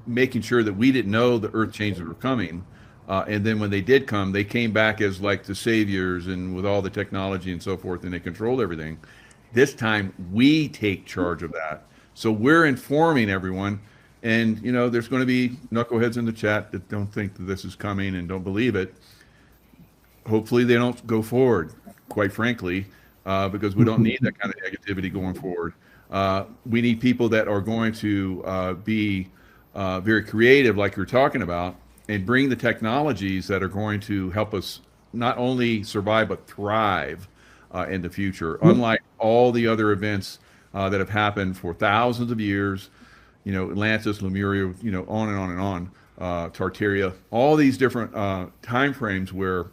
making sure that we didn't know the earth changes were coming. And then when they did come, they came back as like the saviors and with all the technology and so forth, and they controlled everything. This time, we take charge of that. So we're informing everyone. And, there's going to be knuckleheads in the chat that don't think that this is coming and don't believe it. Hopefully they don't go forward, quite frankly, because we don't need that kind of negativity going forward. We need people that are going to be very creative, like you're talking about, and bring the technologies that are going to help us not only survive but thrive in the future. Unlike all the other events that have happened for thousands of years, Atlantis, Lemuria, on and on and on, Tartaria, all these different time frames where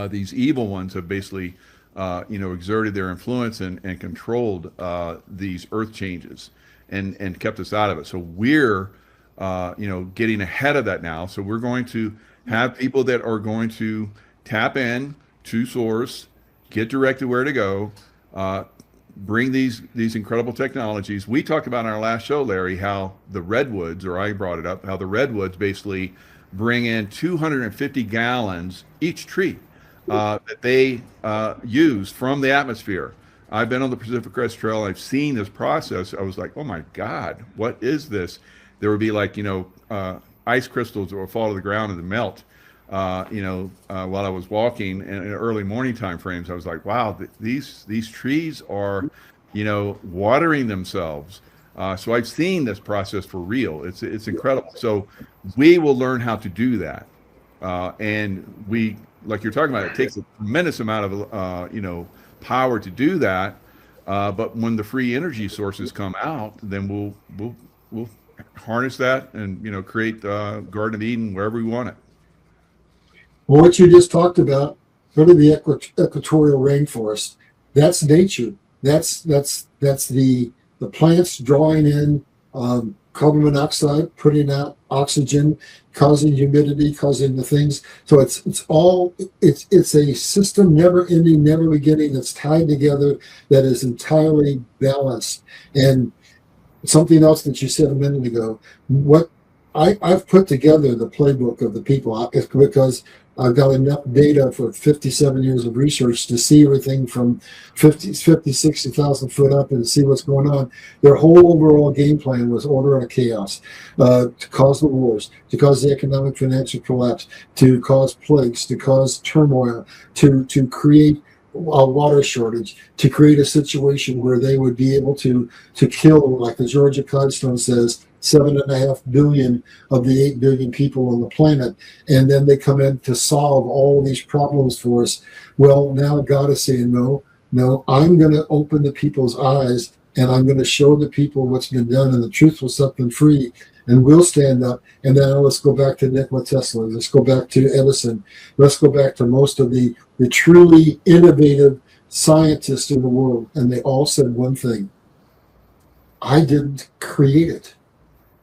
these evil ones have basically exerted their influence and controlled these earth changes and kept us out of it. So we're, getting ahead of that now. So we're going to have people that are going to tap in to source, get directed where to go, bring these incredible technologies. We talked about in our last show, Larry, how the redwoods, or I brought it up, how the redwoods basically bring in 250 gallons each tree that they use from the atmosphere. I've been on the Pacific Crest Trail. I've seen this process. I was like, oh my God, what is this? There would be like, ice crystals that would fall to the ground and melt. While I was walking in early morning time frames, I was like, wow, these trees are, watering themselves. So I've seen this process for real. It's incredible. So we will learn how to do that. And we, like you're talking about, it takes a tremendous amount of, power to do that. But when the free energy sources come out, then we'll harness that and, create Garden of Eden wherever we want it. Well, what you just talked about, go to the equatorial rainforest. That's nature. That's the plants drawing in carbon monoxide, putting out oxygen, causing humidity, causing the things. So it's a system, never ending, never beginning, that's tied together, that is entirely balanced. And something else that you said a minute ago, what I've put together the playbook of the people because I've got enough data for 57 years of research to see everything from 60,000 foot up and see what's going on. Their whole overall game plan was order and chaos, to cause the wars, to cause the economic financial collapse, to cause plagues, to cause turmoil, to create a water shortage, to create a situation where they would be able to kill, like the Georgia Guidestone says, 7.5 billion of the 8 billion people on the planet, and then they come in to solve all these problems for us. Well, now God is saying, no, I'm going to open the people's eyes, and I'm going to show the people what's been done, and the truth will set them free, and we'll stand up. And then let's go back to Nikola Tesla. Let's go back to Edison. Let's go back to most of the truly innovative scientists in the world, and they all said one thing: I didn't create it.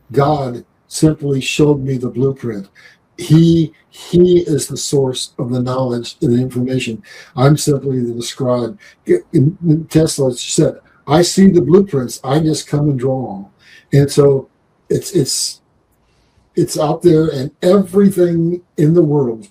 God simply showed me the blueprint. He is the source of the knowledge and the information. I'm simply the scribe. Tesla said, I see the blueprints, I just come and draw them. And so it's out there, and everything in the world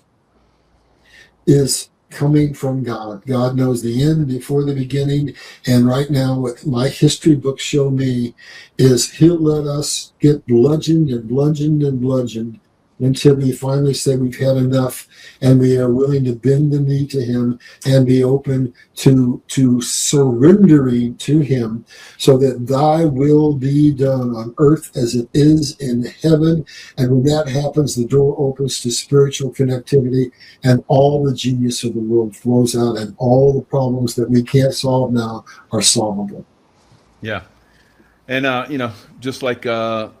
is coming from God. God knows the end before the beginning. And right now, what my history books show me is He'll let us get bludgeoned and bludgeoned and bludgeoned until we finally say we've had enough, and we are willing to bend the knee to Him and be open to surrendering to Him, so that Thy will be done on earth as it is in heaven. And when that happens, the door opens to spiritual connectivity, and all the genius of the world flows out, and all the problems that we can't solve now are solvable. Yeah. And, just like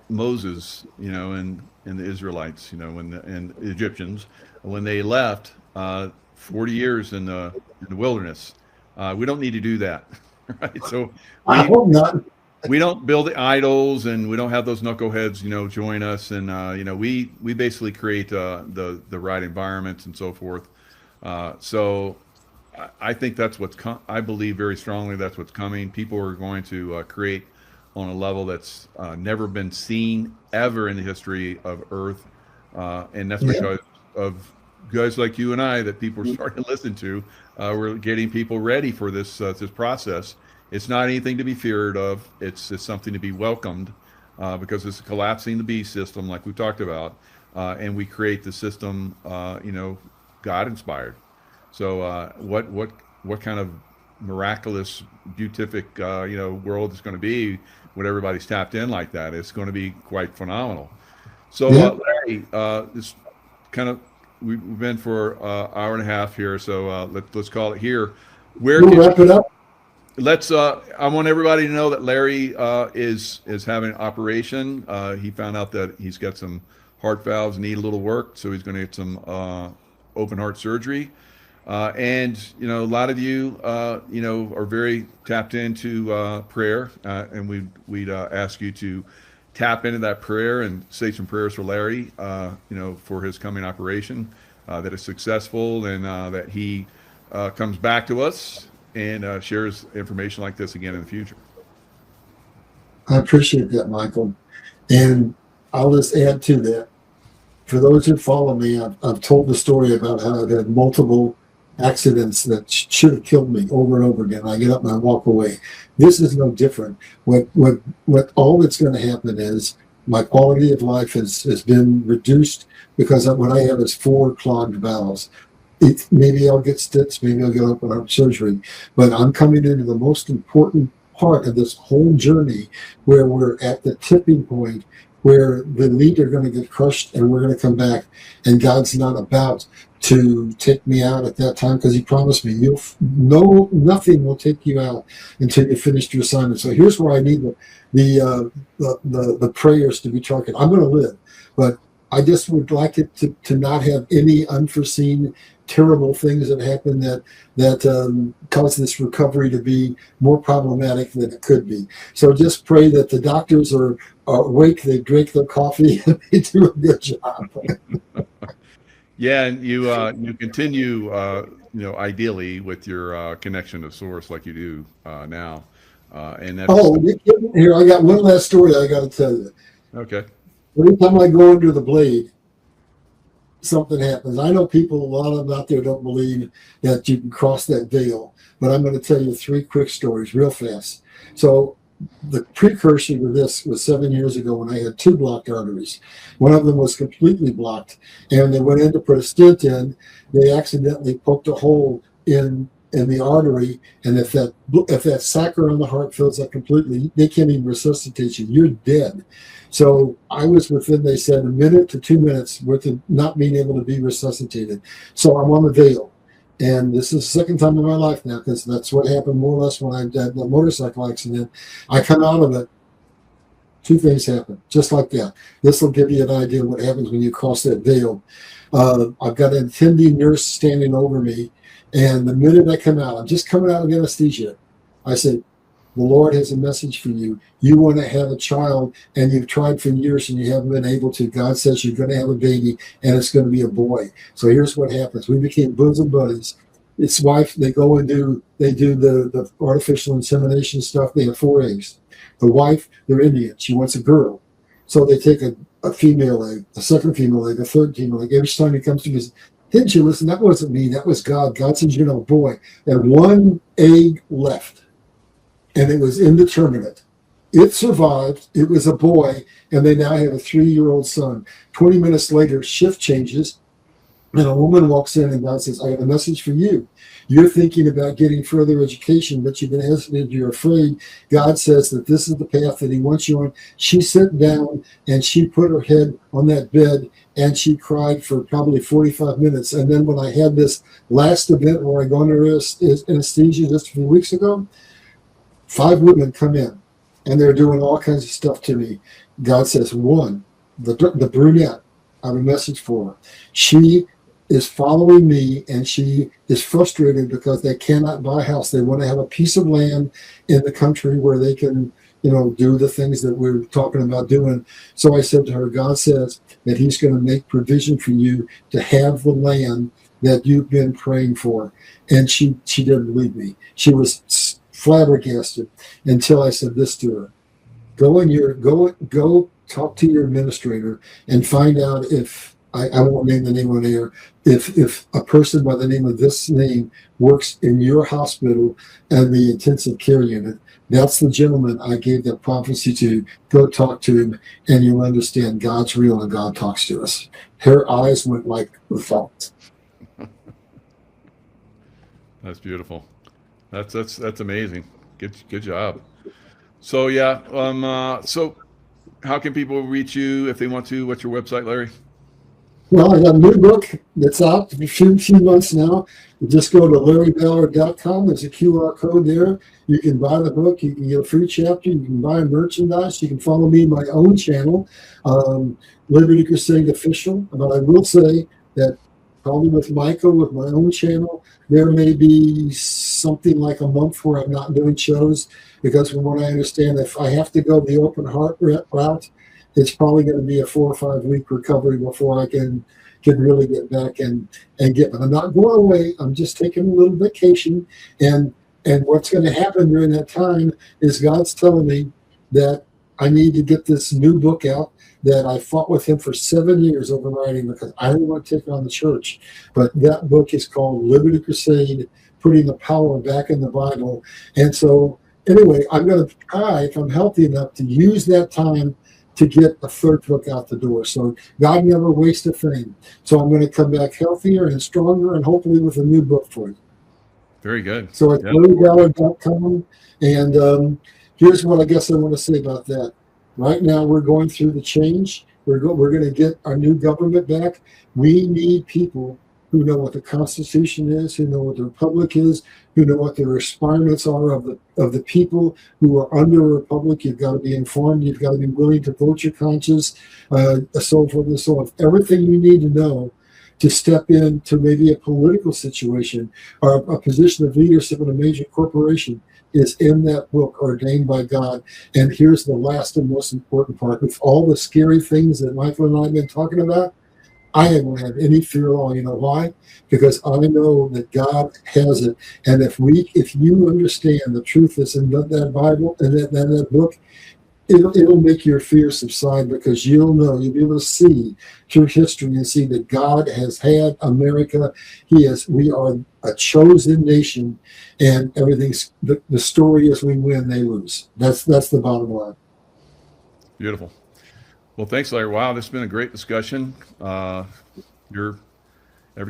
Moses, and the Israelites, and the Egyptians, when they left 40 years in the wilderness, we don't need to do that, right? So I hope not. we don't build idols, and we don't have those knuckleheads, join us. And, we basically create the right environments and so forth. So I think that's I believe very strongly that's what's coming. People are going to create on a level that's never been seen ever in the history of Earth. And that's because of guys like you and I that people are starting to listen to. We're getting people ready for this process. It's not anything to be feared of. It's something to be welcomed, because it's collapsing the beast system like we talked about. And we create the system, God inspired. So what kind of miraculous, beatific, world is going to be when everybody's tapped in like that? It's going to be quite phenomenal. So, Larry, this kind of we've been for an hour and a half here, so let's call it here. We'll wrap it up. Let's. I want everybody to know that Larry is having an operation. He found out that he's got some heart valves need a little work, so he's going to get some open heart surgery. And a lot of you are very tapped into prayer, and we'd ask you to tap into that prayer and say some prayers for Larry, for his coming operation, that is successful, and that he comes back to us and shares information like this again in the future. I appreciate that, Michael. And I'll just add to that. For those who follow me, I've told the story about how I've had multiple accidents that should have killed me over and over again. I get up and I walk away. This is no different. What all that's going to happen is my quality of life has been reduced because what I have is 4 clogged valves. Maybe I'll get stitched, maybe I'll get open heart surgery, but I'm coming into the most important part of this whole journey where we're at the tipping point where the lead are going to get crushed and we're going to come back, and God's not about to take me out at that time because he promised me nothing will take you out until you finished your assignment. So here's where I need the prayers to be targeted. I'm going to live, but I just would like it to not have any unforeseen terrible things that happen that cause this recovery to be more problematic than it could be. So just pray that the doctors are awake, they drink their coffee, and they do a good job. Yeah, and you continue, ideally with your connection to Source like you do now, and that's Here I got one last story I got to tell you. okay. Every time I go under the blade, something happens. I know people, a lot of them out there don't believe that you can cross that veil, but I'm going to tell you 3 quick stories real fast. So the precursor to this was 7 years ago when I had 2 blocked arteries. One of them was completely blocked, and they went in to put a stent in. They accidentally poked a hole in the artery, and if that sac around the heart fills up completely, they can't even resuscitate you. You're dead. So I was within, they said, 1 minute to 2 minutes worth of not being able to be resuscitated. So I'm on the veil. And this is the second time in my life now, because that's what happened more or less when I had the motorcycle accident. I come out of it, 2 things happen, just like that. This will give you an idea of what happens when you cross that veil. I've got an attending nurse standing over me, and the minute I come out, I'm just coming out of anesthesia. I said, the Lord has a message for you. You want to have a child, and you've tried for years and you haven't been able to. God says you're going to have a baby, and it's going to be a boy. So here's what happens. We became bosom buddies. His wife, they go and do the artificial insemination stuff. They have 4 eggs. The wife, they're Indian. She wants a girl. So they take a female egg, a second female egg, a third female egg. Every time he comes to me, he says, didn't you listen? That wasn't me. That was God. God says you're going to have a boy. And 1 egg left. And it was indeterminate. It survived. It was a boy, and they now have a 3-year-old son. 20 minutes later, shift changes, and a woman walks in, and God says, I have a message for you. You're thinking about getting further education, but you've been hesitant. You're afraid. God says that this is the path that he wants you on. She sat down, and she put her head on that bed, and she cried for probably 45 minutes. And then when I had this last event where I go under anesthesia just a few weeks ago, 5 women come in, and they're doing all kinds of stuff to me. God says, one, the brunette, I have a message for her. She is following me, and she is frustrated because they cannot buy a house. They want to have a piece of land in the country where they can, do the things that we're talking about doing. So I said to her, God says that he's going to make provision for you to have the land that you've been praying for. And she didn't believe me. She was flabbergasted until I said this to her: go talk to your administrator and find out if I won't name the name on air, if a person by the name of this name works in your hospital and the intensive care unit. That's the gentleman I gave that prophecy to. Go talk to him, and you'll understand God's real and God talks to us. Her eyes went like the thought. That's beautiful. That's amazing. Good job. So yeah, so how can people reach you if they want to? What's your website, Larry? Well, I got a new book that's out for a few months now. You just go to larryballard.com. There's a QR code there. You can buy the book. You can get a free chapter. You can buy merchandise. You can follow me on my own channel, Liberty Crusade Official. But I will say that probably with Michael, with my own channel, there may be something like a month where I'm not doing shows, because from what I understand, if I have to go the open heart route, it's probably going to be a 4 or 5 week recovery before I can really get back and get. But I'm not going away. I'm just taking a little vacation. And And what's going to happen during that time is God's telling me that I need to get this new book out that I fought with him for 7 years over writing because I didn't want to take on the church. But that book is called Liberty Crusade, Putting the Power Back in the Bible. And so, anyway, I'm going to try, if I'm healthy enough, to use that time to get a third book out the door. So God never wastes a thing. So I'm going to come back healthier and stronger and hopefully with a new book for you. Very good. So it's LillyGower.com. And here's what I guess I want to say about that. Right now, we're going through the change. We're going to get our new government back. We need people who know what the Constitution is, who know what the Republic is, who know what the requirements are of the people who are under a republic. You've got to be informed. You've got to be willing to vote your conscience, so forth and so on. Everything you need to know to step into maybe a political situation or a position of leadership in a major corporation is in that book, Ordained by God. And here's the last and most important part. With all the scary things that Michael and I have been talking about, I don't have any fear at all. You know why? Because I know that God has it. And if you understand the truth that's in that Bible and that book, it'll make your fear subside because you'll be able to see through history and see that God has had America. We are a chosen nation, and everything's the story is we win, they lose. That's the bottom line. Beautiful. Well, thanks, Larry. Wow, this has been a great discussion. Every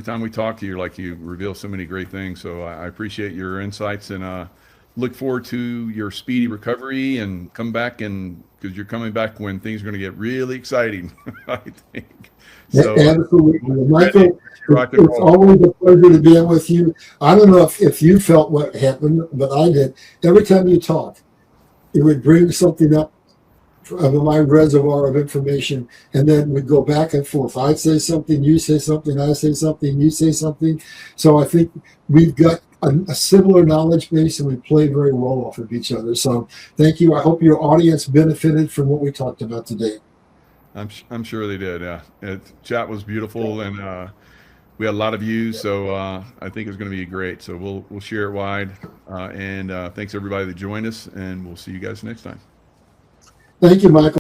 time we talk to you, you reveal so many great things. So I appreciate your insights and look forward to your speedy recovery and come back because you're coming back when things are going to get really exciting, I think. So, absolutely. Michael, it's always a pleasure to be with you. I don't know if you felt what happened, but I did. Every time you talk, it would bring something up of my reservoir of information, and then we'd go back and forth. I'd say something, you say something, I say something, you say something. So I think we've got a similar knowledge base, and we play very well off of each other. So thank you. I hope your audience benefited from what we talked about today. I'm sure they did. Yeah, chat was beautiful, and we had a lot of views. So I think it's going to be great. So we'll share it wide. And thanks everybody that joined us, and we'll see you guys next time. Thank you, Michael.